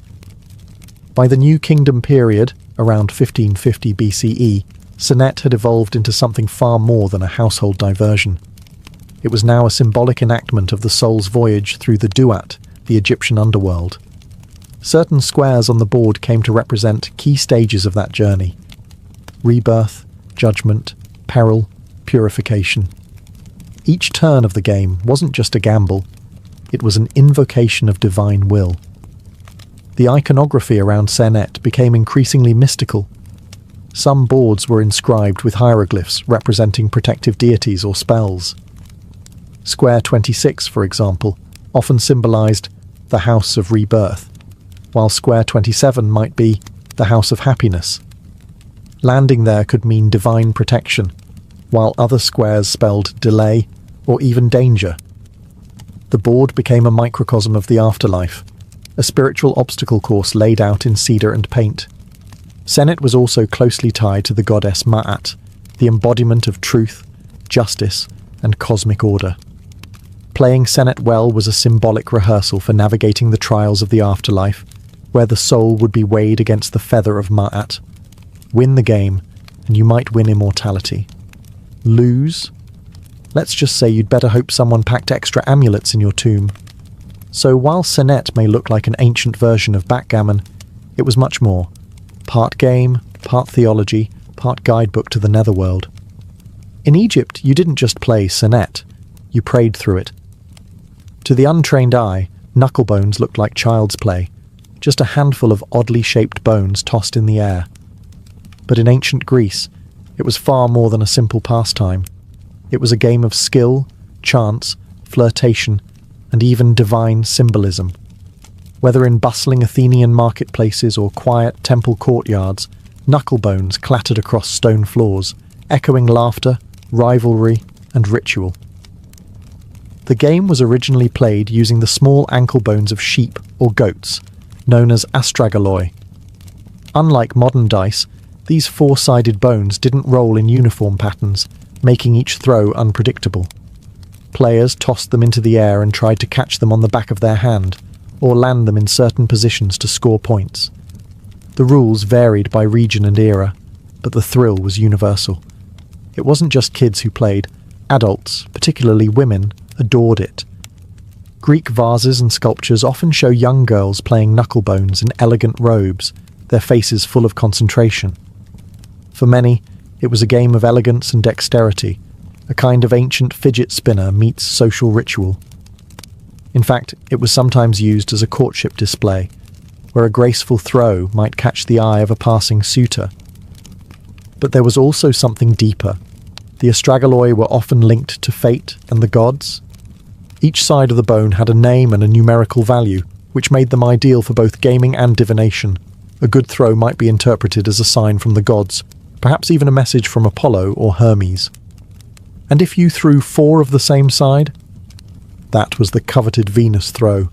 By the New Kingdom period, around 1550 BCE, Senet had evolved into something far more than a household diversion. It was now a symbolic enactment of the soul's voyage through the Duat, the Egyptian underworld. Certain squares on the board came to represent key stages of that journey: rebirth, judgment, peril, purification. Each turn of the game wasn't just a gamble, it was an invocation of divine will. The iconography around Senet became increasingly mystical. Some boards were inscribed with hieroglyphs representing protective deities or spells. Square 26, for example, often symbolized the House of Rebirth, while Square 27 might be the House of Happiness. Landing there could mean divine protection, while other squares spelled delay or even danger. The board became a microcosm of the afterlife, a spiritual obstacle course laid out in cedar and paint. Senet was also closely tied to the goddess Ma'at, the embodiment of truth, justice, and cosmic order. Playing Senet well was a symbolic rehearsal for navigating the trials of the afterlife, where the soul would be weighed against the feather of Ma'at. Win the game, and you might win immortality. Lose? Let's just say you'd better hope someone packed extra amulets in your tomb. So while Senet may look like an ancient version of backgammon, it was much more. Part game, part theology, part guidebook to the netherworld. In Egypt, you didn't just play Senet, you prayed through it. To the untrained eye, knucklebones looked like child's play, just a handful of oddly shaped bones tossed in the air. But in ancient Greece, it was far more than a simple pastime. It was a game of skill, chance, flirtation, and even divine symbolism. Whether in bustling Athenian marketplaces or quiet temple courtyards, knucklebones clattered across stone floors, echoing laughter, rivalry, and ritual. The game was originally played using the small ankle bones of sheep or goats, known as astragaloi. Unlike modern dice, these four-sided bones didn't roll in uniform patterns, making each throw unpredictable. Players tossed them into the air and tried to catch them on the back of their hand, or land them in certain positions to score points. The rules varied by region and era, but the thrill was universal. It wasn't just kids who played. Adults, particularly women, adored it. Greek vases and sculptures often show young girls playing knucklebones in elegant robes, their faces full of concentration. For many, it was a game of elegance and dexterity, a kind of ancient fidget spinner meets social ritual. In fact, it was sometimes used as a courtship display, where a graceful throw might catch the eye of a passing suitor. But there was also something deeper. The astragaloi were often linked to fate and the gods. Each side of the bone had a name and a numerical value, which made them ideal for both gaming and divination. A good throw might be interpreted as a sign from the gods, perhaps even a message from Apollo or Hermes. And if you threw 4 of the same side? That was the coveted Venus throw,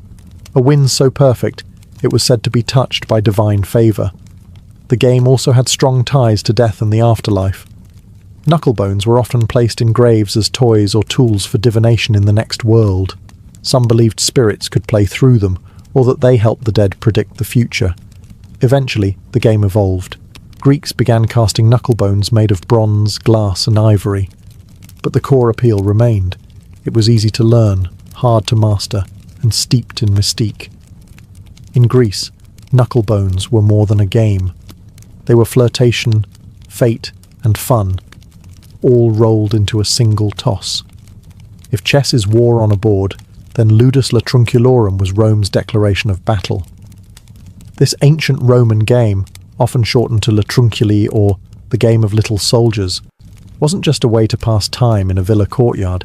a win so perfect it was said to be touched by divine favour. The game also had strong ties to death and the afterlife. Knucklebones were often placed in graves as toys or tools for divination in the next world. Some believed spirits could play through them, or that they helped the dead predict the future. Eventually, the game evolved. Greeks began casting knucklebones made of bronze, glass, and ivory. But the core appeal remained. It was easy to learn, hard to master, and steeped in mystique. In Greece, knucklebones were more than a game. They were flirtation, fate, and fun, all rolled into a single toss. If chess is war on a board, then ludus latrunculorum was Rome's declaration of battle. This ancient Roman game, often shortened to latrunculi or the game of little soldiers, wasn't just a way to pass time in a villa courtyard.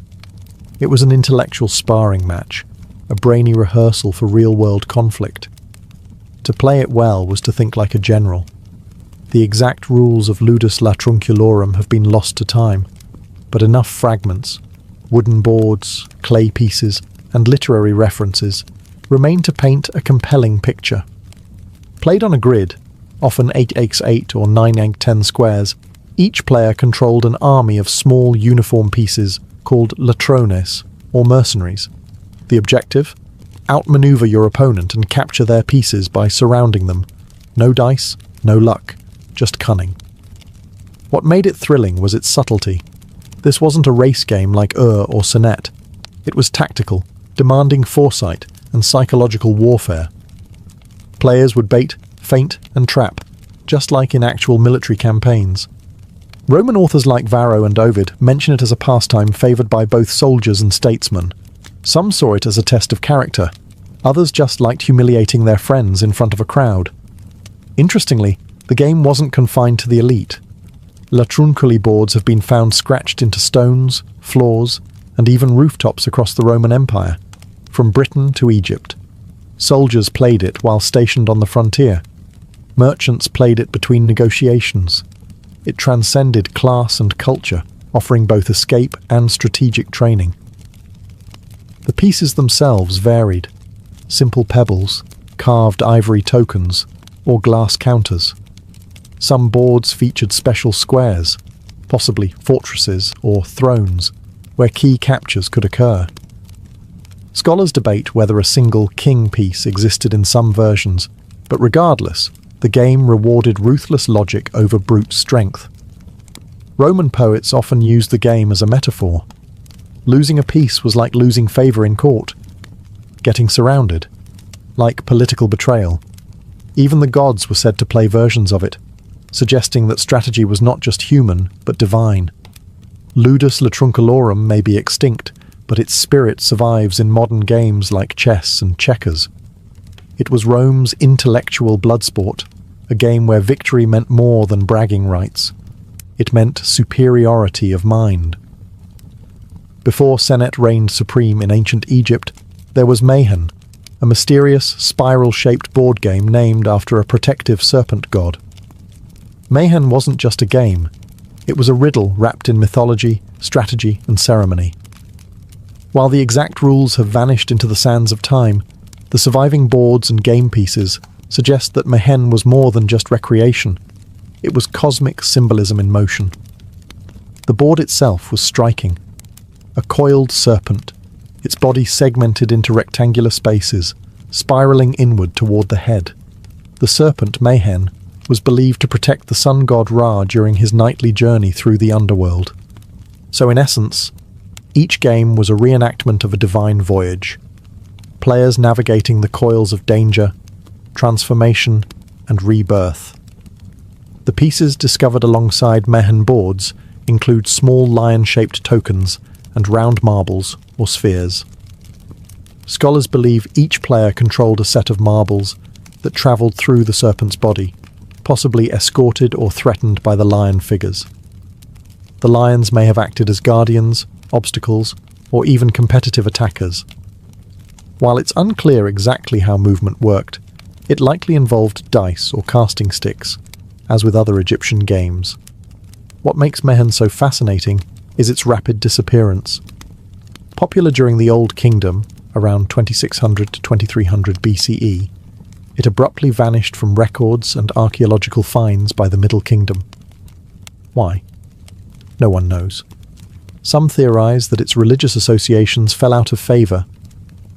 It was an intellectual sparring match, a brainy rehearsal for real-world conflict. To play it well was to think like a general. The exact rules of ludus latrunculorum have been lost to time, but enough fragments, wooden boards, clay pieces, and literary references remain to paint a compelling picture. Played on a grid, often 8x8 or 9x10 squares, each player controlled an army of small uniform pieces called latrones, or mercenaries. The objective? Outmaneuver your opponent and capture their pieces by surrounding them. No dice, no luck, just cunning. What made it thrilling was its subtlety. This wasn't a race game like or Senet. It was tactical, demanding foresight and psychological warfare. Players would bait, feint, and trap, just like in actual military campaigns. Roman authors like Varro and Ovid mention it as a pastime favoured by both soldiers and statesmen. Some saw it as a test of character. Others just liked humiliating their friends in front of a crowd. Interestingly, the game wasn't confined to the elite. Latrunculi boards have been found scratched into stones, floors, and even rooftops across the Roman Empire, from Britain to Egypt. Soldiers played it while stationed on the frontier. Merchants played it between negotiations. It transcended class and culture, offering both escape and strategic training. The pieces themselves varied. Simple pebbles, carved ivory tokens, or glass counters. Some boards featured special squares, possibly fortresses or thrones, where key captures could occur. Scholars debate whether a single king piece existed in some versions, but regardless, the game rewarded ruthless logic over brute strength. Roman poets often used the game as a metaphor. Losing a piece was like losing favour in court. Getting surrounded, like political betrayal. Even the gods were said to play versions of it, suggesting that strategy was not just human, but divine. Ludus Latrunculorum may be extinct, but its spirit survives in modern games like chess and checkers. It was Rome's intellectual bloodsport, a game where victory meant more than bragging rights. It meant superiority of mind. Before Senet reigned supreme in ancient Egypt, there was Mayhen, a mysterious, spiral-shaped board game named after a protective serpent god. Mayhen wasn't just a game. It was a riddle wrapped in mythology, strategy, and ceremony. While the exact rules have vanished into the sands of time, the surviving boards and game pieces suggest that Mayhen was more than just recreation. It was cosmic symbolism in motion. The board itself was striking. A coiled serpent, its body segmented into rectangular spaces, spiralling inward toward the head. The serpent, Mayhen, was believed to protect the sun god Ra during his nightly journey through the underworld. So in essence, each game was a reenactment of a divine voyage. Players navigating the coils of danger, transformation, and rebirth. The pieces discovered alongside Mayhen boards include small lion-shaped tokens and round marbles or spheres. Scholars believe each player controlled a set of marbles that travelled through the serpent's body, possibly escorted or threatened by the lion figures. The lions may have acted as guardians, obstacles, or even competitive attackers. While it's unclear exactly how movement worked, it likely involved dice or casting sticks, as with other Egyptian games. What makes Mayhen so fascinating is its rapid disappearance. Popular during the Old Kingdom, around 2600 to 2300 BCE, it abruptly vanished from records and archaeological finds by the Middle Kingdom. Why? No one knows. Some theorize that its religious associations fell out of favour.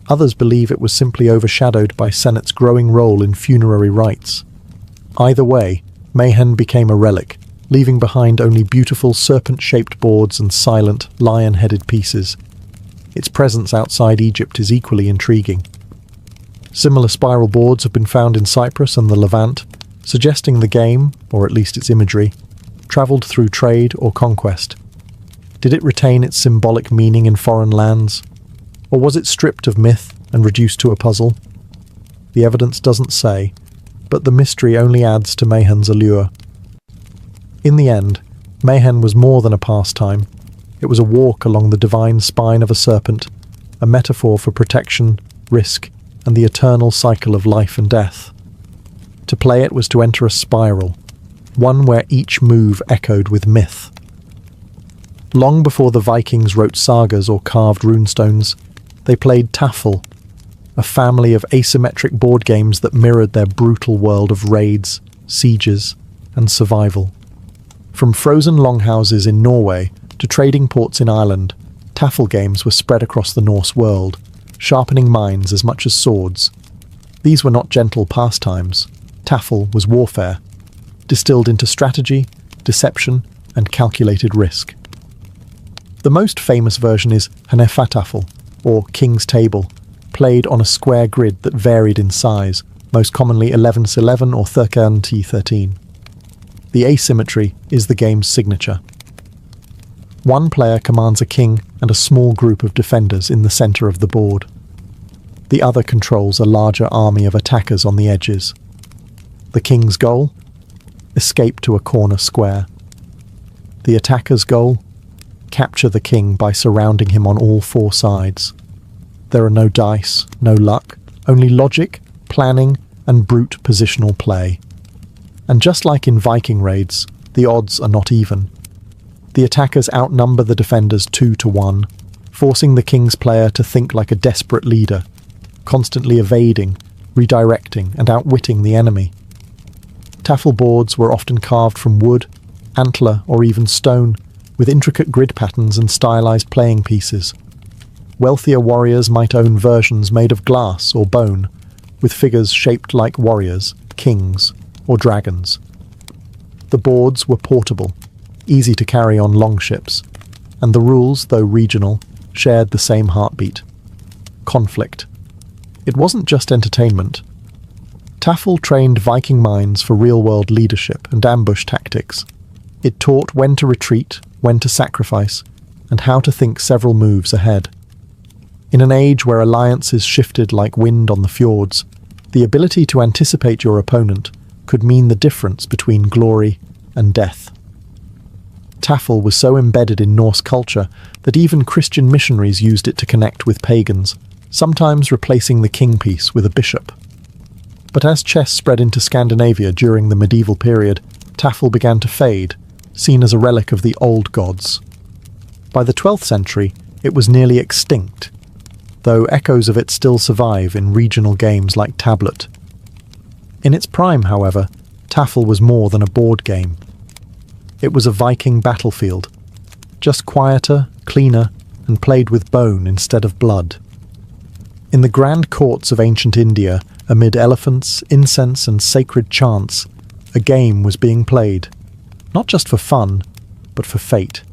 Others believe it was simply overshadowed by Senet's growing role in funerary rites. Either way, Mayhen became a relic, leaving behind only beautiful serpent-shaped boards and silent, lion-headed pieces. Its presence outside Egypt is equally intriguing. Similar spiral boards have been found in Cyprus and the Levant, suggesting the game, or at least its imagery, travelled through trade or conquest. Did it retain its symbolic meaning in foreign lands? Or was it stripped of myth and reduced to a puzzle? The evidence doesn't say, but the mystery only adds to Mayhen's allure. In the end, Mayhen was more than a pastime. It was a walk along the divine spine of a serpent, a metaphor for protection, risk, and the eternal cycle of life and death. To play it was to enter a spiral, one where each move echoed with myth. Long before the Vikings wrote sagas or carved runestones, they played Tafel, a family of asymmetric board games that mirrored their brutal world of raids, sieges, and survival. From frozen longhouses in Norway to trading ports in Ireland, Tafel games were spread across the Norse world, sharpening minds as much as swords. These were not gentle pastimes. Tafel was warfare, distilled into strategy, deception, and calculated risk. The most famous version is Hnefatafl, or King's Table, played on a square grid that varied in size, most commonly 11x11 or 13x13. The asymmetry is the game's signature. One player commands a king and a small group of defenders in the centre of the board. The other controls a larger army of attackers on the edges. The king's goal? Escape to a corner square. The attacker's goal? Capture the king by surrounding him on all four sides. There are no dice, no luck, only logic, planning, and brute positional play. And just like in Viking raids, the odds are not even. The attackers outnumber the defenders 2-1, forcing the king's player to think like a desperate leader, constantly evading, redirecting, and outwitting the enemy. Tafel boards were often carved from wood, antler, or even stone, with intricate grid patterns and stylized playing pieces. Wealthier warriors might own versions made of glass or bone, with figures shaped like warriors, kings, or dragons. The boards were portable, easy to carry on longships, and the rules, though regional, shared the same heartbeat: conflict. It wasn't just entertainment. Tafel trained Viking minds for real-world leadership and ambush tactics. It taught when to retreat, when to sacrifice, and how to think several moves ahead. In an age where alliances shifted like wind on the fjords, the ability to anticipate your opponent could mean the difference between glory and death. Tafel was so embedded in Norse culture that even Christian missionaries used it to connect with pagans, sometimes replacing the king piece with a bishop. But as chess spread into Scandinavia during the medieval period, Tafel began to fade, seen as a relic of the old gods. By the 12th century, it was nearly extinct, though echoes of it still survive in regional games like Tablet. In its prime, however, Tafel was more than a board game. It was a Viking battlefield, just quieter, cleaner, and played with bone instead of blood. In the grand courts of ancient India, amid elephants, incense, and sacred chants, a game was being played, not just for fun, but for fate.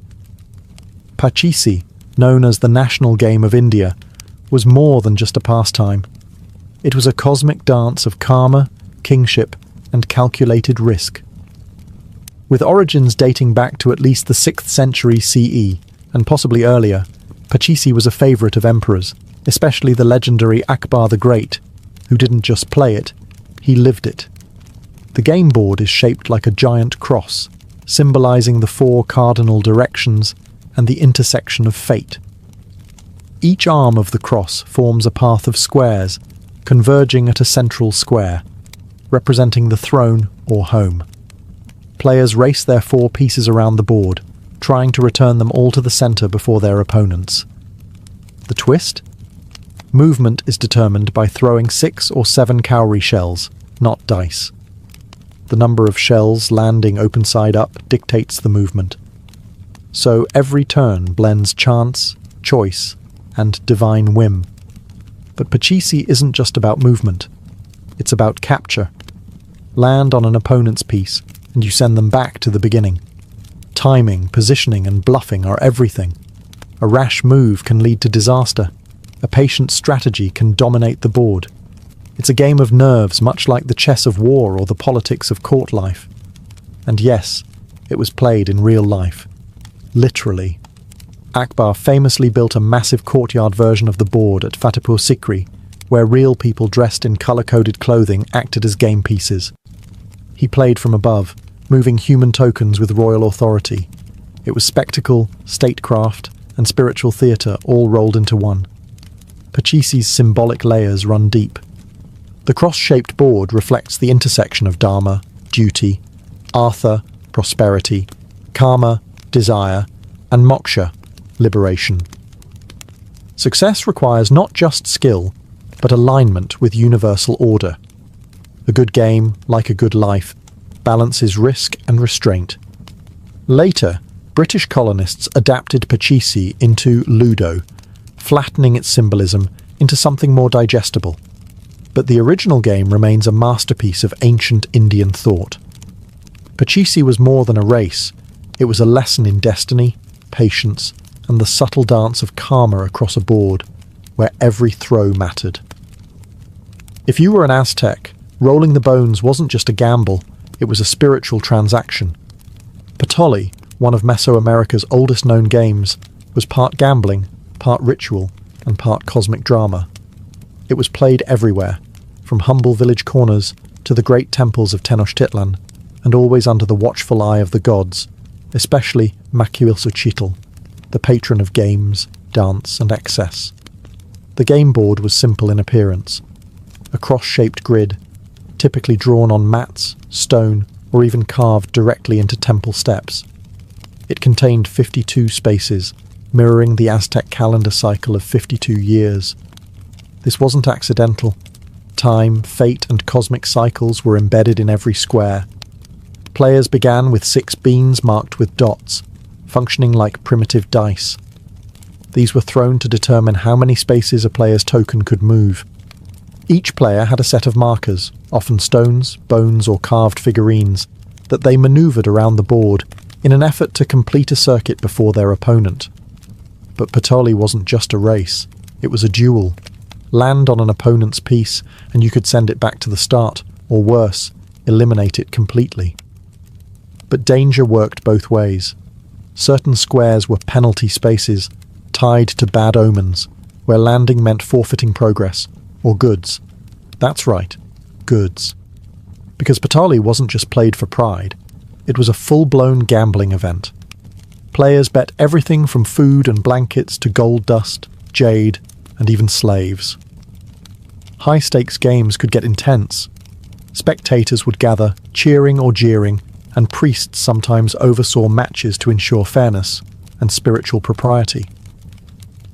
Pachisi, known as the national game of India, was more than just a pastime. It was a cosmic dance of karma, kingship, and calculated risk. With origins dating back to at least the 6th century CE, and possibly earlier, Pachisi was a favourite of emperors, especially the legendary Akbar the Great, who didn't just play it, he lived it. The game board is shaped like a giant cross, symbolising the 4 cardinal directions and the intersection of fate. Each arm of the cross forms a path of squares, converging at a central square, representing the throne or home. Players race their 4 pieces around the board, trying to return them all to the centre before their opponents. The twist? Movement is determined by throwing 6 or 7 cowrie shells, not dice. The number of shells landing open side up dictates the movement. So every turn blends chance, choice, and divine whim. But Pachisi isn't just about movement. It's about capture. Land on an opponent's piece, and you send them back to the beginning. Timing, positioning, and bluffing are everything. A rash move can lead to disaster. A patient strategy can dominate the board. It's a game of nerves, much like the chess of war or the politics of court life. And yes, it was played in real life. Literally. Akbar famously built a massive courtyard version of the board at Fatehpur Sikri, where real people dressed in colour-coded clothing acted as game pieces. He played from above, moving human tokens with royal authority. It was spectacle, statecraft, and spiritual theatre all rolled into one. Pachisi's symbolic layers run deep. The cross-shaped board reflects the intersection of Dharma, duty, Artha, prosperity, Karma, desire, and Moksha, liberation. Success requires not just skill, but alignment with universal order. A good game, like a good life, balances risk and restraint. Later, British colonists adapted Pachisi into Ludo, flattening its symbolism into something more digestible. But the original game remains a masterpiece of ancient Indian thought. Pachisi was more than a race. It was a lesson in destiny, patience, and the subtle dance of karma across a board, where every throw mattered. If you were an Aztec, rolling the bones wasn't just a gamble, it was a spiritual transaction. Patoli, one of Mesoamerica's oldest known games, was part gambling, part ritual, and part cosmic drama. It was played everywhere, from humble village corners to the great temples of Tenochtitlan, and always under the watchful eye of the gods, especially Macuilxochitl, the patron of games, dance, and excess. The game board was simple in appearance. A cross-shaped grid, typically drawn on mats, stone, or even carved directly into temple steps. It contained 52 spaces, mirroring the Aztec calendar cycle of 52 years. This wasn't accidental. Time, fate, and cosmic cycles were embedded in every square. Players began with 6 beans marked with dots, functioning like primitive dice. These were thrown to determine how many spaces a player's token could move. Each player had a set of markers, often stones, bones, or carved figurines, that they maneuvered around the board in an effort to complete a circuit before their opponent. But Patoli wasn't just a race, it was a duel. Land on an opponent's piece and you could send it back to the start, or worse, eliminate it completely. But danger worked both ways. Certain squares were penalty spaces, tied to bad omens, where landing meant forfeiting progress, or goods. That's right, goods. Because Patoli wasn't just played for pride, it was a full-blown gambling event. Players bet everything from food and blankets to gold dust, jade, and even slaves. High-stakes games could get intense. Spectators would gather, cheering or jeering, and priests sometimes oversaw matches to ensure fairness and spiritual propriety.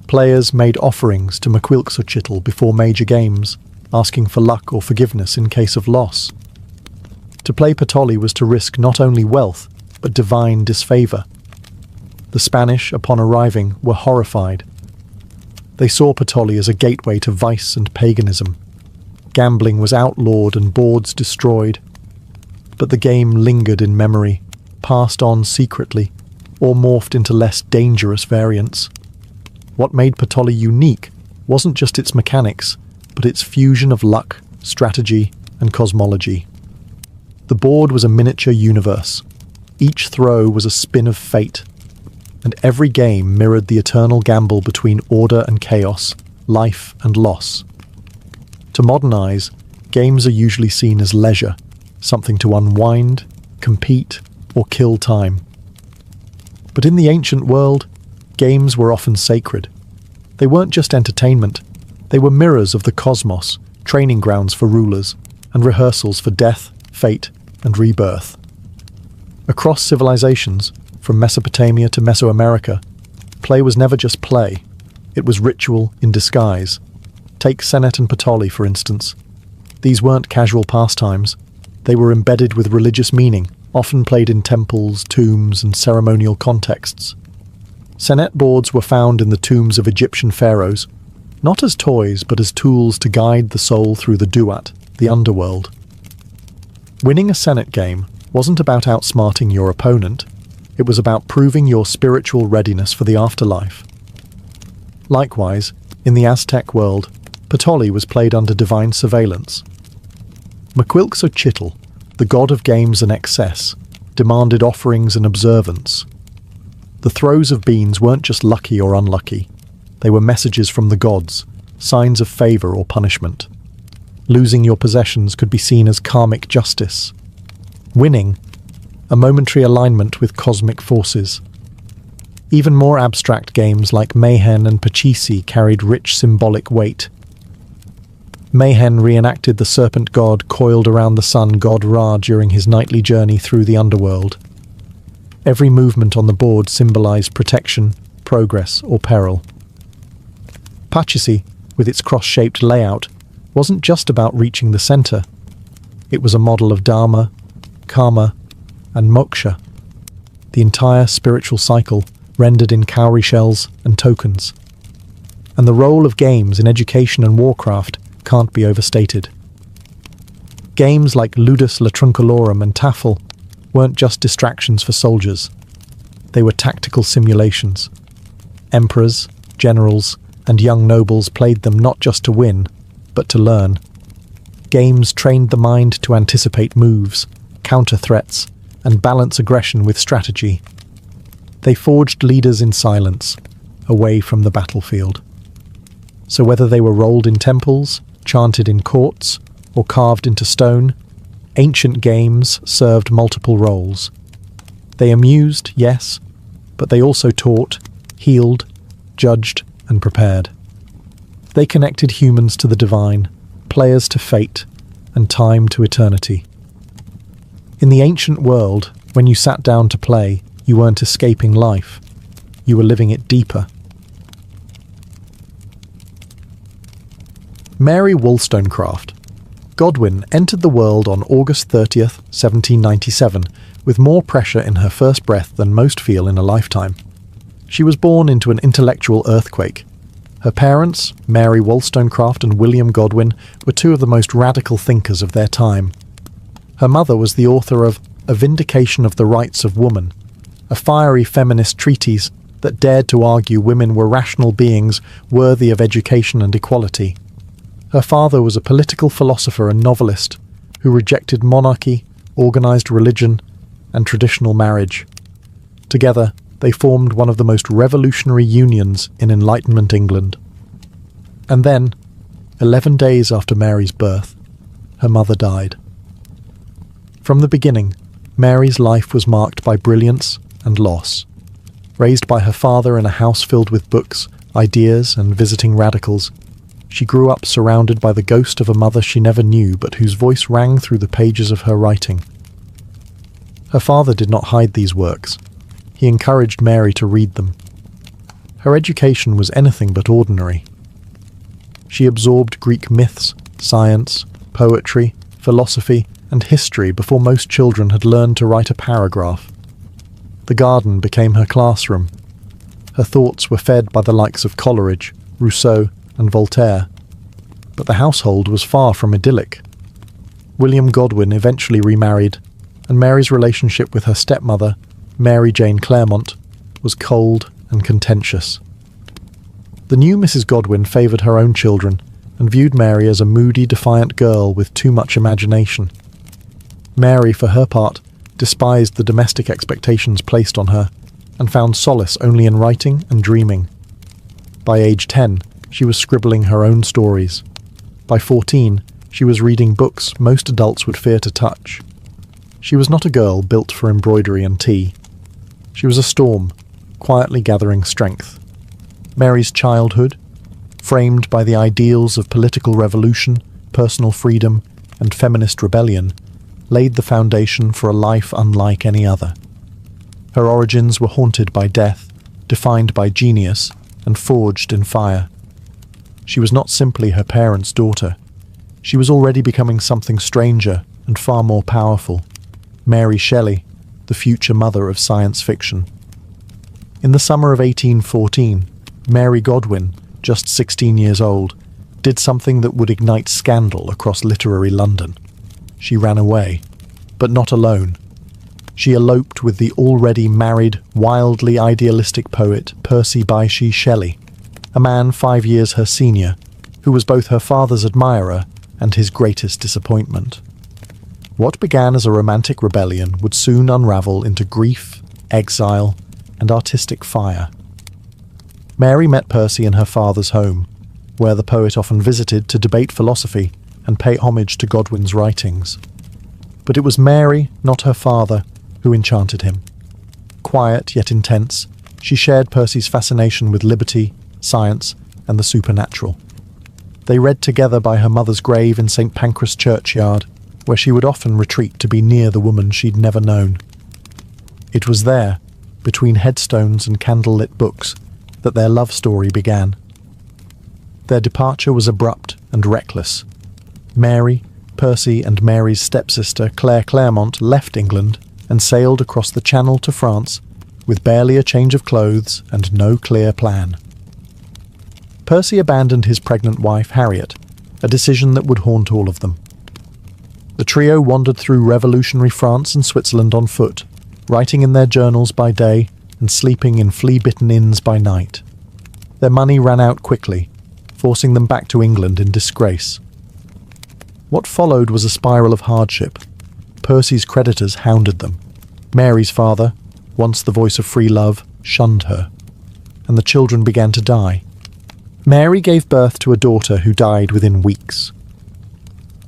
Players made offerings to Maquilxochitl before major games, asking for luck or forgiveness in case of loss. To play Patoli was to risk not only wealth, but divine disfavour. The Spanish, upon arriving, were horrified. They saw Patoli as a gateway to vice and paganism. Gambling was outlawed and boards destroyed. But the game lingered in memory, passed on secretly, or morphed into less dangerous variants. What made Patoli unique wasn't just its mechanics, but its fusion of luck, strategy, and cosmology. The board was a miniature universe. Each throw was a spin of fate, and every game mirrored the eternal gamble between order and chaos, life and loss. To modernize, games are usually seen as leisure, something to unwind, compete, or kill time. But in the ancient world, games were often sacred. They weren't just entertainment, they were mirrors of the cosmos, training grounds for rulers, and rehearsals for death, fate, and rebirth. Across civilizations, from Mesopotamia to Mesoamerica, play was never just play, it was ritual in disguise. Take Senet and Patoli, for instance. These weren't casual pastimes. They were embedded with religious meaning, often played in temples, tombs, and ceremonial contexts. Senet boards were found in the tombs of Egyptian pharaohs, not as toys but as tools to guide the soul through the duat, the underworld. Winning a Senet game wasn't about outsmarting your opponent, it was about proving your spiritual readiness for the afterlife. Likewise, in the Aztec world, Patoli was played under divine surveillance. Maquilxochitl, the god of games and excess, demanded offerings and observance. The throws of beans weren't just lucky or unlucky. They were messages from the gods, signs of favour or punishment. Losing your possessions could be seen as karmic justice. Winning, a momentary alignment with cosmic forces. Even more abstract games like Mayhen and Pachisi carried rich symbolic weight. Mayhen reenacted the serpent god coiled around the sun god Ra during his nightly journey through the underworld. Every movement on the board symbolized protection, progress, or peril. Pachisi, with its cross-shaped layout, wasn't just about reaching the center. It was a model of dharma, karma, and moksha, the entire spiritual cycle rendered in cowrie shells and tokens. And the role of games in education and warcraft can't be overstated. Games like Ludus Latruncalorum and Tafel weren't just distractions for soldiers. They were tactical simulations. Emperors, generals, and young nobles played them not just to win, but to learn. Games trained the mind to anticipate moves, counter threats, and balance aggression with strategy. They forged leaders in silence, away from the battlefield. So whether they were rolled in temples, chanted in courts, or carved into stone, ancient games served multiple roles. They amused, yes, but they also taught, healed, judged, and prepared. They connected humans to the divine, players to fate, and time to eternity. In the ancient world, when you sat down to play, you weren't escaping life. You were living it deeper. Mary Wollstonecraft. Godwin entered the world on August 30th, 1797, with more pressure in her first breath than most feel in a lifetime. She was born into an intellectual earthquake. Her parents, Mary Wollstonecraft and William Godwin, were two of the most radical thinkers of their time. Her mother was the author of A Vindication of the Rights of Woman, a fiery feminist treatise that dared to argue women were rational beings worthy of education and equality. Her father was a political philosopher and novelist who rejected monarchy, organized religion, and traditional marriage. Together, they formed one of the most revolutionary unions in Enlightenment England. And then, 11 days after Mary's birth, her mother died. From the beginning, Mary's life was marked by brilliance and loss. Raised by her father in a house filled with books, ideas, and visiting radicals, she grew up surrounded by the ghost of a mother she never knew but whose voice rang through the pages of her writing. Her father did not hide these works. He encouraged Mary to read them. Her education was anything but ordinary. She absorbed Greek myths, science, poetry, philosophy, and history before most children had learned to write a paragraph. The garden became her classroom. Her thoughts were fed by the likes of Coleridge, Rousseau, and Voltaire. But the household was far from idyllic. William Godwin eventually remarried, and Mary's relationship with her stepmother, Mary Jane Clairmont, was cold and contentious. The new Mrs. Godwin favoured her own children and viewed Mary as a moody, defiant girl with too much imagination. Mary, for her part, despised the domestic expectations placed on her and found solace only in writing and dreaming. By age 10, she was scribbling her own stories. By 14, she was reading books most adults would fear to touch. She was not a girl built for embroidery and tea. She was a storm, quietly gathering strength. Mary's childhood, framed by the ideals of political revolution, personal freedom, and feminist rebellion, laid the foundation for a life unlike any other. Her origins were haunted by death, defined by genius, and forged in fire. She was not simply her parents' daughter. She was already becoming something stranger and far more powerful. Mary Shelley, the future mother of science fiction. In the summer of 1814, Mary Godwin, just 16 years old, did something that would ignite scandal across literary London. She ran away, but not alone. She eloped with the already married, wildly idealistic poet Percy Bysshe Shelley, a man 5 years her senior, who was both her father's admirer and his greatest disappointment. What began as a romantic rebellion would soon unravel into grief, exile, and artistic fire. Mary met Percy in her father's home, where the poet often visited to debate philosophy and pay homage to Godwin's writings. But it was Mary, not her father, who enchanted him. Quiet yet intense, she shared Percy's fascination with liberty, science, and the supernatural. They read together by her mother's grave in St. Pancras churchyard, where she would often retreat to be near the woman she'd never known. It was there, between headstones and candlelit books, that their love story began. Their departure was abrupt and reckless. Mary, Percy, and Mary's stepsister Claire Clairmont left England and sailed across the Channel to France with barely a change of clothes and no clear plan. Percy abandoned his pregnant wife Harriet, a decision that would haunt all of them. The trio wandered through revolutionary France and Switzerland on foot, writing in their journals by day and sleeping in flea-bitten inns by night. Their money ran out quickly, forcing them back to England in disgrace. What followed was a spiral of hardship. Percy's creditors hounded them. Mary's father, once the voice of free love, shunned her, and the children began to die. Mary gave birth to a daughter who died within weeks.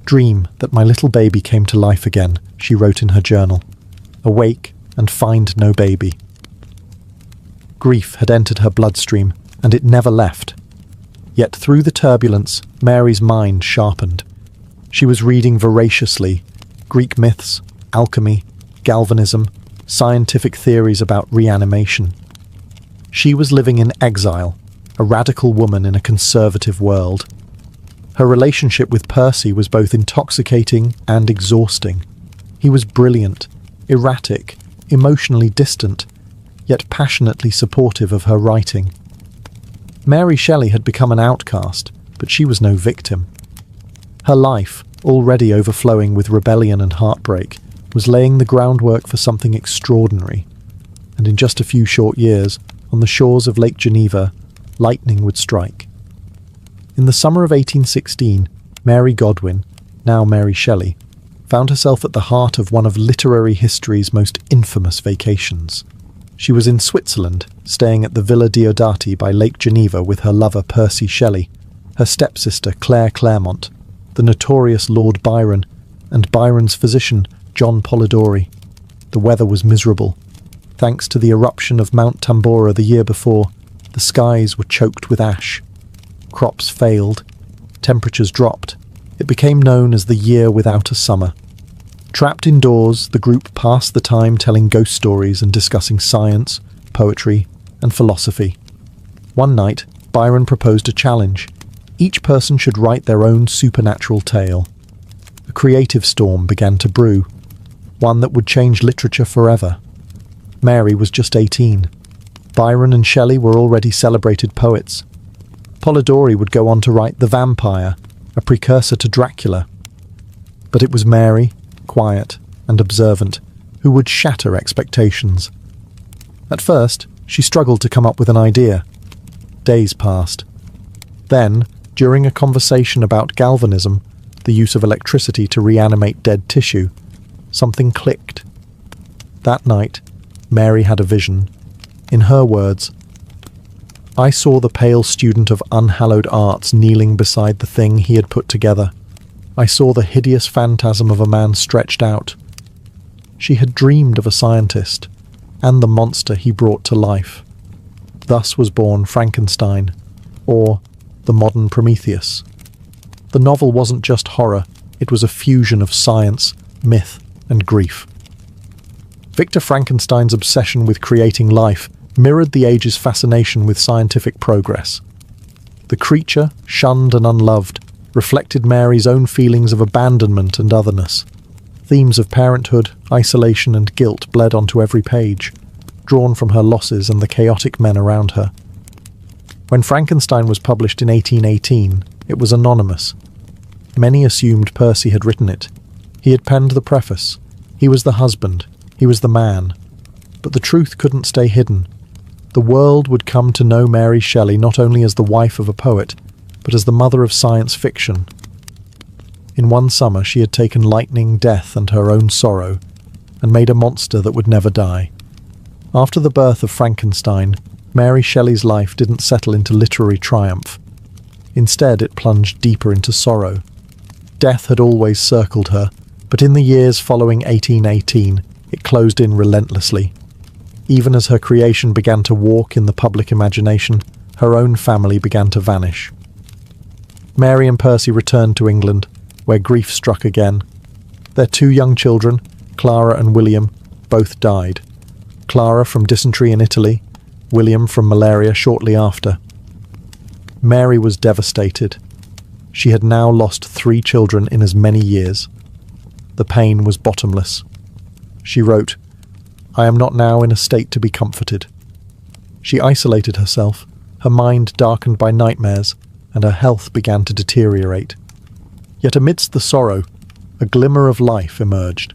"Dream that my little baby came to life again," she wrote in her journal. "Awake and find no baby." Grief had entered her bloodstream, and it never left. Yet through the turbulence, Mary's mind sharpened. She was reading voraciously Greek myths, alchemy, galvanism, scientific theories about reanimation. She was living in exile, a radical woman in a conservative world. Her relationship with Percy was both intoxicating and exhausting. He was brilliant, erratic, emotionally distant, yet passionately supportive of her writing. Mary Shelley had become an outcast, but she was no victim. Her life, already overflowing with rebellion and heartbreak, was laying the groundwork for something extraordinary. And in just a few short years, on the shores of Lake Geneva, lightning would strike. In the summer of 1816, Mary Godwin, now Mary Shelley, found herself at the heart of one of literary history's most infamous vacations. She was in Switzerland, staying at the Villa Diodati by Lake Geneva with her lover Percy Shelley, her stepsister Claire Claremont, the notorious Lord Byron, and Byron's physician John Polidori. The weather was miserable. Thanks to the eruption of Mount Tambora the year before, the skies were choked with ash. Crops failed. Temperatures dropped. It became known as the year without a summer. Trapped indoors, the group passed the time telling ghost stories and discussing science, poetry, and philosophy. One night, Byron proposed a challenge. Each person should write their own supernatural tale. A creative storm began to brew, one that would change literature forever. Mary was just 18. Byron and Shelley were already celebrated poets. Polidori would go on to write The Vampire, a precursor to Dracula. But it was Mary, quiet and observant, who would shatter expectations. At first, she struggled to come up with an idea. Days passed. Then, during a conversation about galvanism, the use of electricity to reanimate dead tissue, something clicked. That night, Mary had a vision. In her words, "I saw the pale student of unhallowed arts kneeling beside the thing he had put together. I saw the hideous phantasm of a man stretched out. She had dreamed of a scientist, and the monster he brought to life. Thus was born Frankenstein, or the modern Prometheus." The novel wasn't just horror, it was a fusion of science, myth, and grief. Victor Frankenstein's obsession with creating life mirrored the age's fascination with scientific progress. The creature, shunned and unloved, reflected Mary's own feelings of abandonment and otherness. Themes of parenthood, isolation, and guilt bled onto every page, drawn from her losses and the chaotic men around her. When Frankenstein was published in 1818, it was anonymous. Many assumed Percy had written it. He had penned the preface. He was the husband. He was the man. But the truth couldn't stay hidden. The world would come to know Mary Shelley not only as the wife of a poet, but as the mother of science fiction. In one summer she had taken lightning, death, and her own sorrow, and made a monster that would never die. After the birth of Frankenstein, Mary Shelley's life didn't settle into literary triumph. Instead, it plunged deeper into sorrow. Death had always circled her, but in the years following 1818, it closed in relentlessly. Even as her creation began to walk in the public imagination, her own family began to vanish. Mary and Percy returned to England, where grief struck again. Their two young children, Clara and William, both died. Clara from dysentery in Italy, William from malaria shortly after. Mary was devastated. She had now lost 3 children in as many years. The pain was bottomless. She wrote, "I am not now in a state to be comforted." She isolated herself, her mind darkened by nightmares, and her health began to deteriorate. Yet amidst the sorrow, a glimmer of life emerged.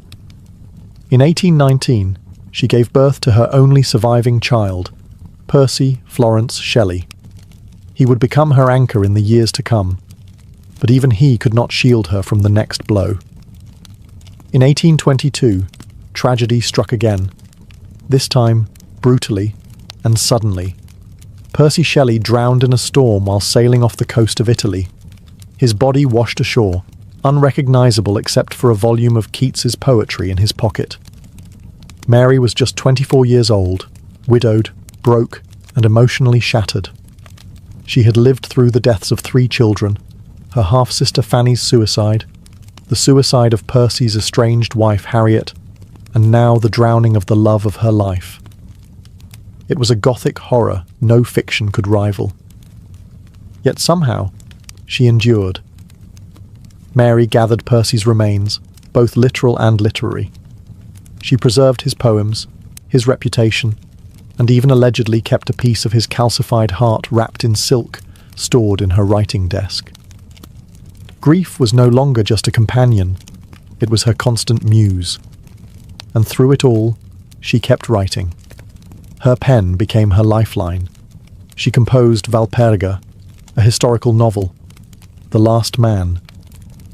In 1819, she gave birth to her only surviving child, Percy Florence Shelley. He would become her anchor in the years to come, but even he could not shield her from the next blow. In 1822, tragedy struck again, this time brutally and suddenly. Percy Shelley drowned in a storm while sailing off the coast of Italy. His body washed ashore, unrecognizable except for a volume of Keats's poetry in his pocket. Mary was just 24 years old, widowed, broke, and emotionally shattered. She had lived through the deaths of 3 children, her half-sister Fanny's suicide, the suicide of Percy's estranged wife Harriet, and now the drowning of the love of her life. It was a gothic horror no fiction could rival. Yet somehow, she endured. Mary gathered Percy's remains, both literal and literary. She preserved his poems, his reputation, and even allegedly kept a piece of his calcified heart wrapped in silk, stored in her writing desk. Grief was no longer just a companion, it was her constant muse. And through it all, she kept writing. Her pen became her lifeline. She composed Valperga, a historical novel, The Last Man,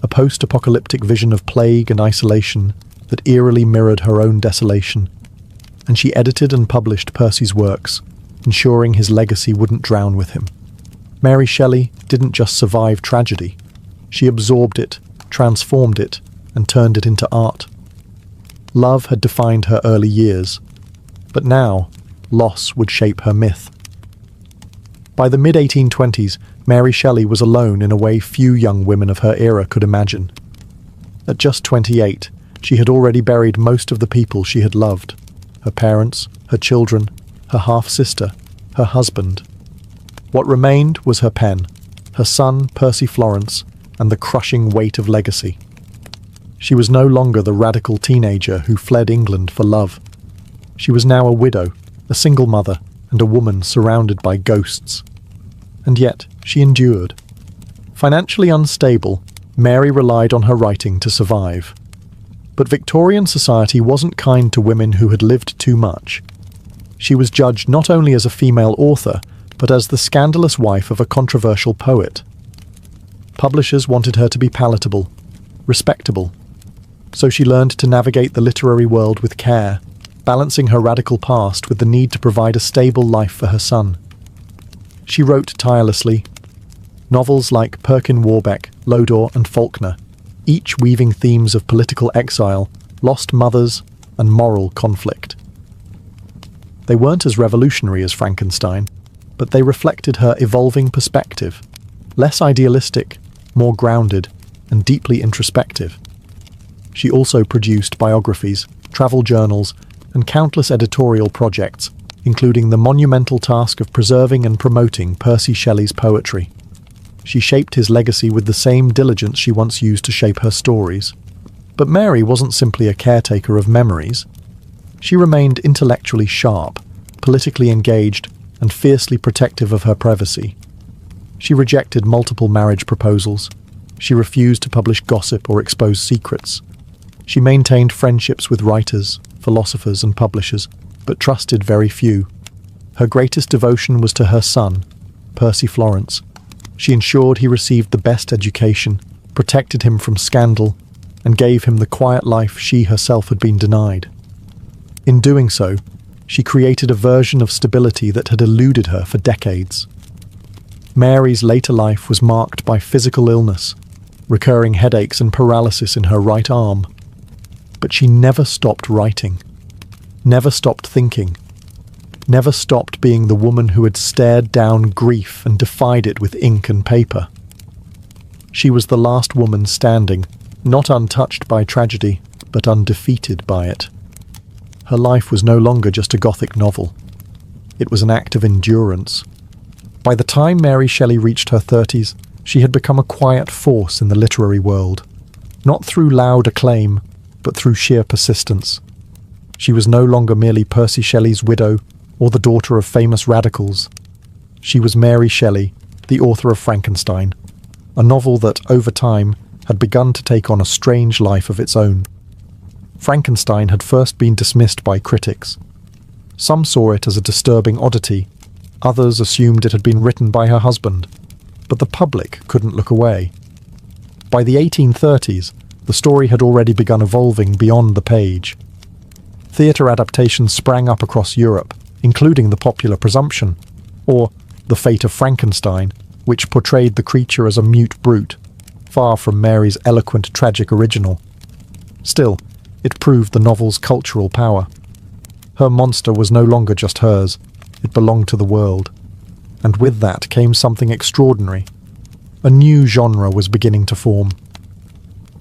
a post-apocalyptic vision of plague and isolation that eerily mirrored her own desolation, and she edited and published Percy's works, ensuring his legacy wouldn't drown with him. Mary Shelley didn't just survive tragedy, she absorbed it, transformed it, and turned it into art. Love had defined her early years, but now, loss would shape her myth. By the mid-1820s, Mary Shelley was alone in a way few young women of her era could imagine. At just 28, she had already buried most of the people she had loved: her parents, her children, her half-sister, her husband. What remained was her pen, her son, Percy Florence, and the crushing weight of legacy. She was no longer the radical teenager who fled England for love. She was now a widow, a single mother, and a woman surrounded by ghosts. And yet, she endured. Financially unstable, Mary relied on her writing to survive. But Victorian society wasn't kind to women who had lived too much. She was judged not only as a female author, but as the scandalous wife of a controversial poet. Publishers wanted her to be palatable, respectable. So she learned to navigate the literary world with care, balancing her radical past with the need to provide a stable life for her son. She wrote tirelessly. Novels like Perkin Warbeck, Lodore, and Faulkner, each weaving themes of political exile, lost mothers, and moral conflict. They weren't as revolutionary as Frankenstein, but they reflected her evolving perspective, less idealistic, more grounded, and deeply introspective. She also produced biographies, travel journals, and countless editorial projects, including the monumental task of preserving and promoting Percy Shelley's poetry. She shaped his legacy with the same diligence she once used to shape her stories. But Mary wasn't simply a caretaker of memories. She remained intellectually sharp, politically engaged, and fiercely protective of her privacy. She rejected multiple marriage proposals. She refused to publish gossip or expose secrets. She maintained friendships with writers, philosophers, and publishers, but trusted very few. Her greatest devotion was to her son, Percy Florence. She ensured he received the best education, protected him from scandal, and gave him the quiet life she herself had been denied. In doing so, she created a version of stability that had eluded her for decades. Mary's later life was marked by physical illness, recurring headaches and paralysis in her right arm. But she never stopped writing, never stopped thinking, never stopped being the woman who had stared down grief and defied it with ink and paper. She was the last woman standing, not untouched by tragedy, but undefeated by it. Her life was no longer just a Gothic novel. It was an act of endurance. By the time Mary Shelley reached her 30s, she had become a quiet force in the literary world, not through loud acclaim, but through sheer persistence. She was no longer merely Percy Shelley's widow or the daughter of famous radicals. She was Mary Shelley, the author of Frankenstein, a novel that, over time, had begun to take on a strange life of its own. Frankenstein had first been dismissed by critics. Some saw it as a disturbing oddity, others assumed it had been written by her husband, but the public couldn't look away. By the 1830s, the story had already begun evolving beyond the page. Theatre adaptations sprang up across Europe, including The Popular Presumption, or The Fate of Frankenstein, which portrayed the creature as a mute brute, far from Mary's eloquent tragic original. Still, it proved the novel's cultural power. Her monster was no longer just hers, it belonged to the world. And with that came something extraordinary. A new genre was beginning to form.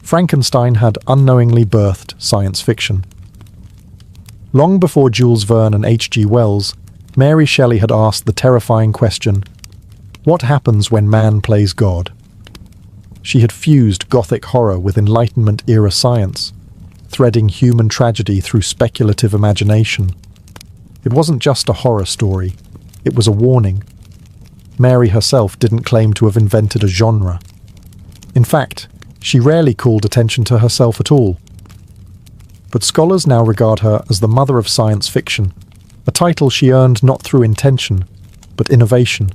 Frankenstein had unknowingly birthed science fiction. Long before Jules Verne and H.G. Wells, Mary Shelley had asked the terrifying question, what happens when man plays God? She had fused Gothic horror with Enlightenment-era science. threading human tragedy through speculative imagination. It wasn't just a horror story, it was a warning. Mary herself didn't claim to have invented a genre. In fact, she rarely called attention to herself at all. But scholars now regard her as the mother of science fiction, a title she earned not through intention, but innovation.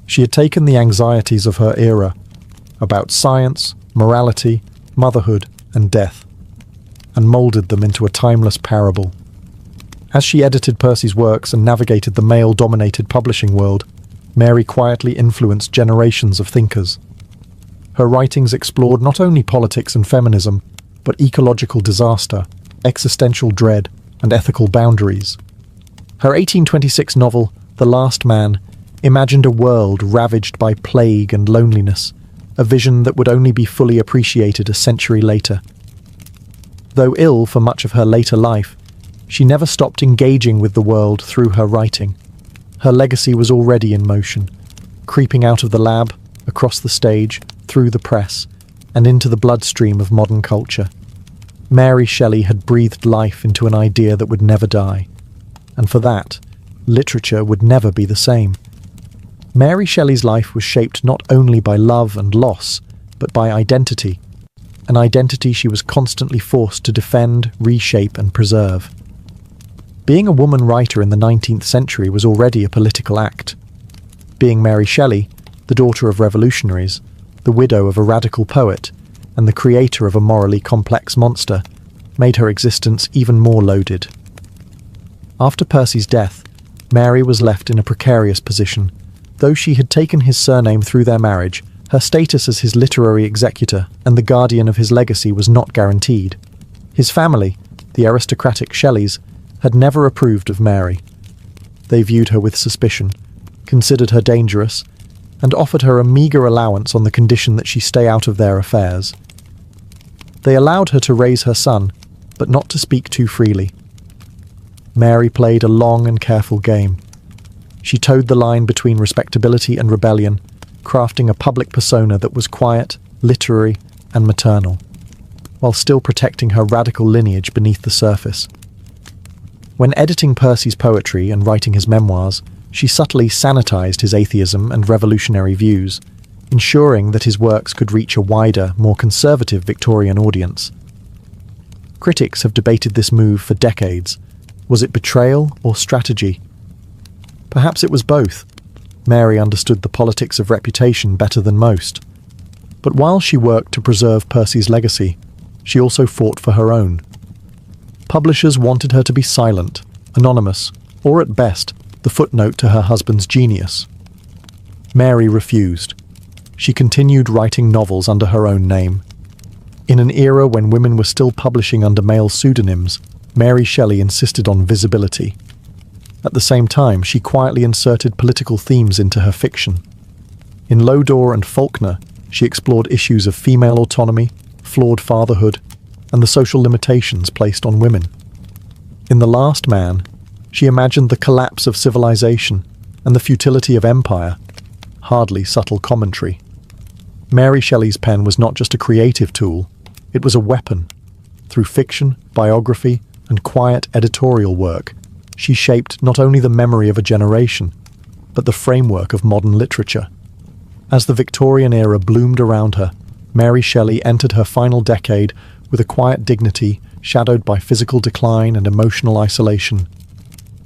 She had taken the anxieties of her era, about science, morality, motherhood, and death, and moulded them into a timeless parable. As she edited Percy's works and navigated the male-dominated publishing world, Mary quietly influenced generations of thinkers. Her writings explored not only politics and feminism, but ecological disaster, existential dread, and ethical boundaries. Her 1826 novel, The Last Man, imagined a world ravaged by plague and loneliness, a vision that would only be fully appreciated a century later. Though ill for much of her later life, she never stopped engaging with the world through her writing. Her legacy was already in motion, creeping out of the lab, across the stage, through the press, and into the bloodstream of modern culture. Mary Shelley had breathed life into an idea that would never die, and for that, literature would never be the same. Mary Shelley's life was shaped not only by love and loss, but by identity, an identity she was constantly forced to defend, reshape, and preserve. Being a woman writer in the 19th century was already a political act. Being Mary Shelley, the daughter of revolutionaries, the widow of a radical poet, and the creator of a morally complex monster, made her existence even more loaded. After Percy's death, Mary was left in a precarious position. Though she had taken his surname through their marriage, her status as his literary executor and the guardian of his legacy was not guaranteed. His family, the aristocratic Shelleys, had never approved of Mary. They viewed her with suspicion, considered her dangerous, and offered her a meagre allowance on the condition that she stay out of their affairs. They allowed her to raise her son, but not to speak too freely. Mary played a long and careful game. She towed the line between respectability and rebellion, crafting a public persona that was quiet, literary, and maternal, while still protecting her radical lineage beneath the surface. When editing Percy's poetry and writing his memoirs, she subtly sanitized his atheism and revolutionary views, ensuring that his works could reach a wider, more conservative Victorian audience. Critics have debated this move for decades. Was it betrayal or strategy? Perhaps it was both. Mary understood the politics of reputation better than most. But while she worked to preserve Percy's legacy, she also fought for her own. Publishers wanted her to be silent, anonymous, or at best, the footnote to her husband's genius. Mary refused. She continued writing novels under her own name. In an era when women were still publishing under male pseudonyms, Mary Shelley insisted on visibility. At the same time, she quietly inserted political themes into her fiction. In Lodore and Faulkner, she explored issues of female autonomy, flawed fatherhood, and the social limitations placed on women. In The Last Man, she imagined the collapse of civilization and the futility of empire, hardly subtle commentary. Mary Shelley's pen was not just a creative tool, it was a weapon. Through fiction, biography, and quiet editorial work, she shaped not only the memory of a generation, but the framework of modern literature. As the Victorian era bloomed around her, Mary Shelley entered her final decade with a quiet dignity shadowed by physical decline and emotional isolation.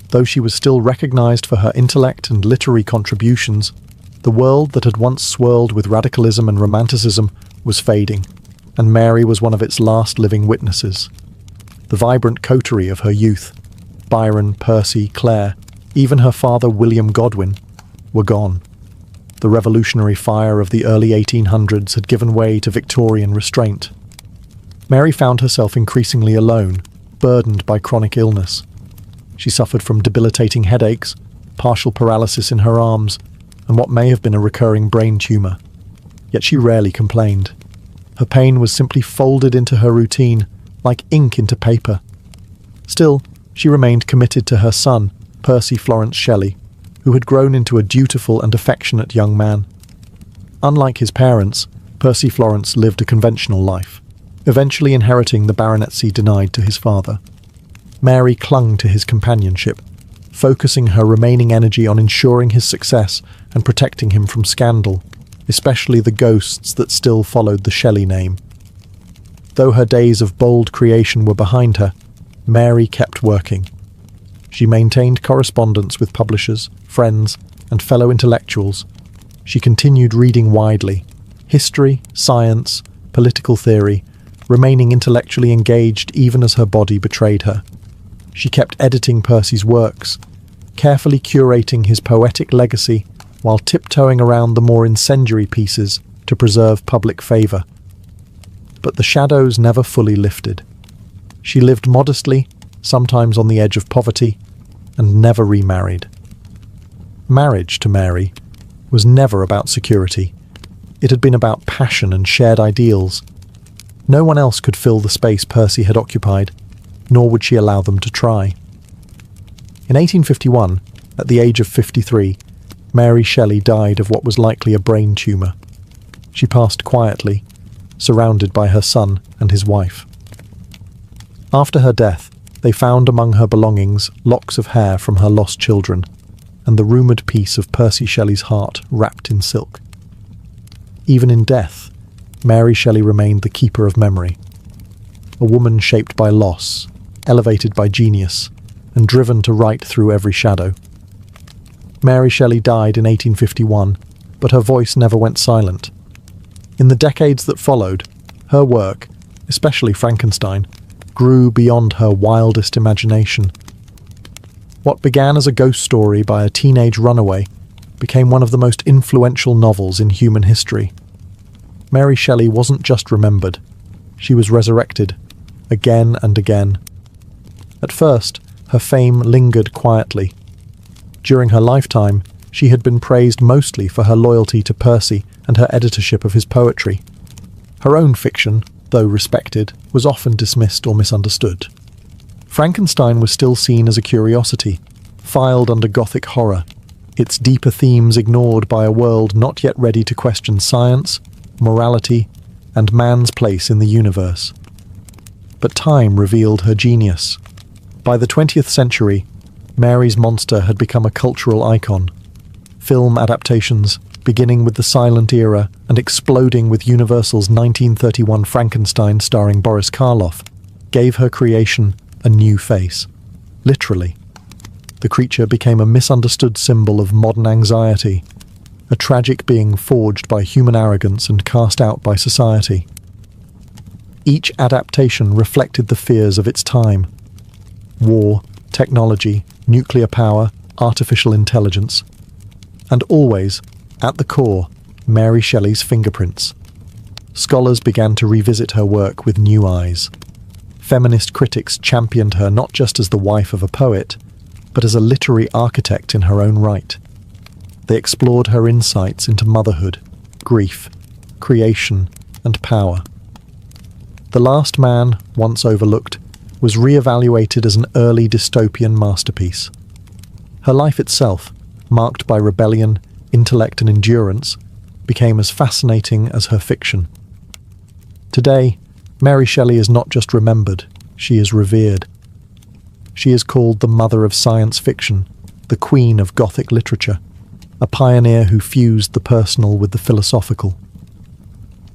Though she was still recognized for her intellect and literary contributions, the world that had once swirled with radicalism and romanticism was fading, and Mary was one of its last living witnesses. The vibrant coterie of her youth, Byron, Percy, Clare, even her father William Godwin, were gone. The revolutionary fire of the early 1800s had given way to Victorian restraint. Mary found herself increasingly alone, burdened by chronic illness. She suffered from debilitating headaches, partial paralysis in her arms, and what may have been a recurring brain tumour. Yet she rarely complained. Her pain was simply folded into her routine, like ink into paper. Still, she remained committed to her son, Percy Florence Shelley, who had grown into a dutiful and affectionate young man. Unlike his parents, Percy Florence lived a conventional life. eventually inheriting the baronetcy denied to his father. Mary clung to his companionship, focusing her remaining energy on ensuring his success and protecting him from scandal, especially the ghosts that still followed the Shelley name. Though her days of bold creation were behind her, Mary kept working. She maintained correspondence with publishers, friends, and fellow intellectuals. She continued reading widely: history, science, political theory, remaining intellectually engaged even as her body betrayed her. She kept editing Percy's works, carefully curating his poetic legacy while tiptoeing around the more incendiary pieces to preserve public favour. But the shadows never fully lifted. She lived modestly, sometimes on the edge of poverty, and never remarried. Marriage, to Mary, was never about security. It had been about passion and shared ideals. No one else could fill the space Percy had occupied, nor would she allow them to try. In 1851, at the age of 53, Mary Shelley died of what was likely a brain tumour. She passed quietly, surrounded by her son and his wife. After her death, they found among her belongings locks of hair from her lost children, and the rumoured piece of Percy Shelley's heart wrapped in silk. Even in death, Mary Shelley remained the keeper of memory, a woman shaped by loss, elevated by genius, and driven to write through every shadow. Mary Shelley died in 1851, but her voice never went silent. In the decades that followed, her work, especially Frankenstein, grew beyond her wildest imagination. What began as a ghost story by a teenage runaway became one of the most influential novels in human history. Mary Shelley wasn't just remembered, she was resurrected, again and again. At first, her fame lingered quietly. During her lifetime, she had been praised mostly for her loyalty to Percy and her editorship of his poetry. Her own fiction, though respected, was often dismissed or misunderstood. Frankenstein was still seen as a curiosity, filed under Gothic horror, its deeper themes ignored by a world not yet ready to question science, morality, and man's place in the universe. But time revealed her genius. By the 20th century, Mary's monster had become a cultural icon. Film adaptations, beginning with the silent era and exploding with Universal's 1931 Frankenstein starring Boris Karloff, gave her creation a new face. Literally. The creature became a misunderstood symbol of modern anxiety, a tragic being forged by human arrogance and cast out by society. Each adaptation reflected the fears of its time: war, technology, nuclear power, artificial intelligence, and always, at the core, Mary Shelley's fingerprints. Scholars began to revisit her work with new eyes. Feminist critics championed her not just as the wife of a poet, but as a literary architect in her own right. They explored her insights into motherhood, grief, creation, and power. The Last Man, once overlooked, was re-evaluated as an early dystopian masterpiece. Her life itself, marked by rebellion, intellect and endurance, became as fascinating as her fiction. Today, Mary Shelley is not just remembered, she is revered. She is called the mother of science fiction, the queen of Gothic literature, a pioneer who fused the personal with the philosophical.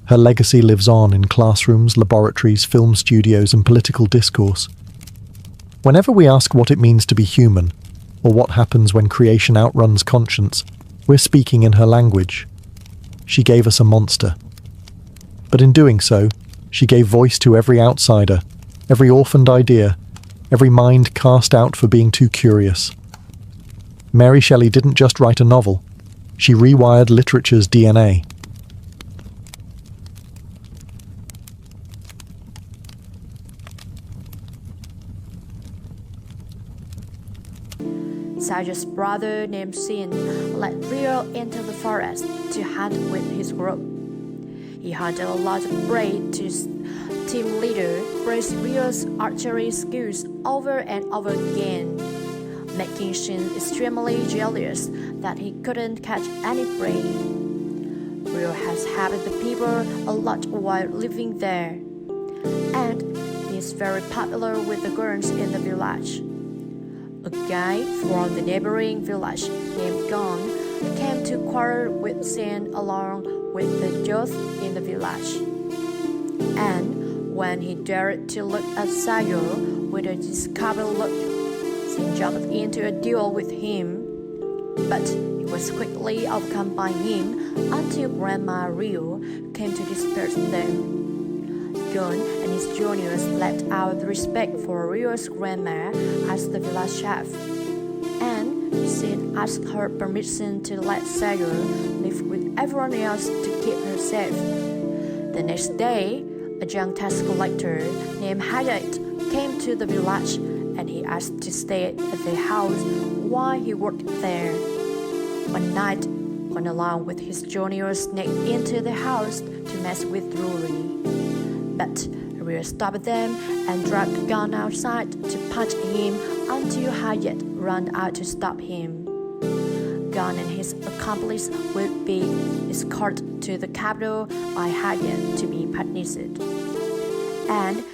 Her legacy lives on in classrooms, laboratories, film studios, and political discourse. Whenever we ask what it means to be human, or what happens when creation outruns conscience, we're speaking in her language. She gave us a monster. But in doing so, she gave voice to every outsider, every orphaned idea, every mind cast out for being too curious. Mary Shelley didn't just write a novel, she rewired literature's DNA. Saja's brother named Sin led Rio into the forest to hunt with his group. He hunted a lot of prey to team leader praised Rio's archery skills over and over again, making Shin extremely jealous that he couldn't catch any prey. Rio has helped the people a lot while living there. and he is very popular with the girls in the village. A guy from the neighboring village named Gon came to quarrel with Sin along with the youth in the village. And when he dared to look at Sayur with a discovered look, Sin jumped into a duel with him, but he was quickly overcome by him until Grandma Rio came to disperse them. Gon and his juniors left out of respect for Rio's grandma as the village chef, and Sin asked her permission to let Sayur live with everyone else to keep her safe. The next day, a young tax collector named Hayat came to the village, and he asked to stay at the house while he worked there. One night, when along with his juniors sneaked into the house to mess with Rory. But Rio stopped them and dragged the gun outside to punch him until Hayat ran out to stop him. Gon and his accomplice would be escorted to the capital by Hayat to be punished. And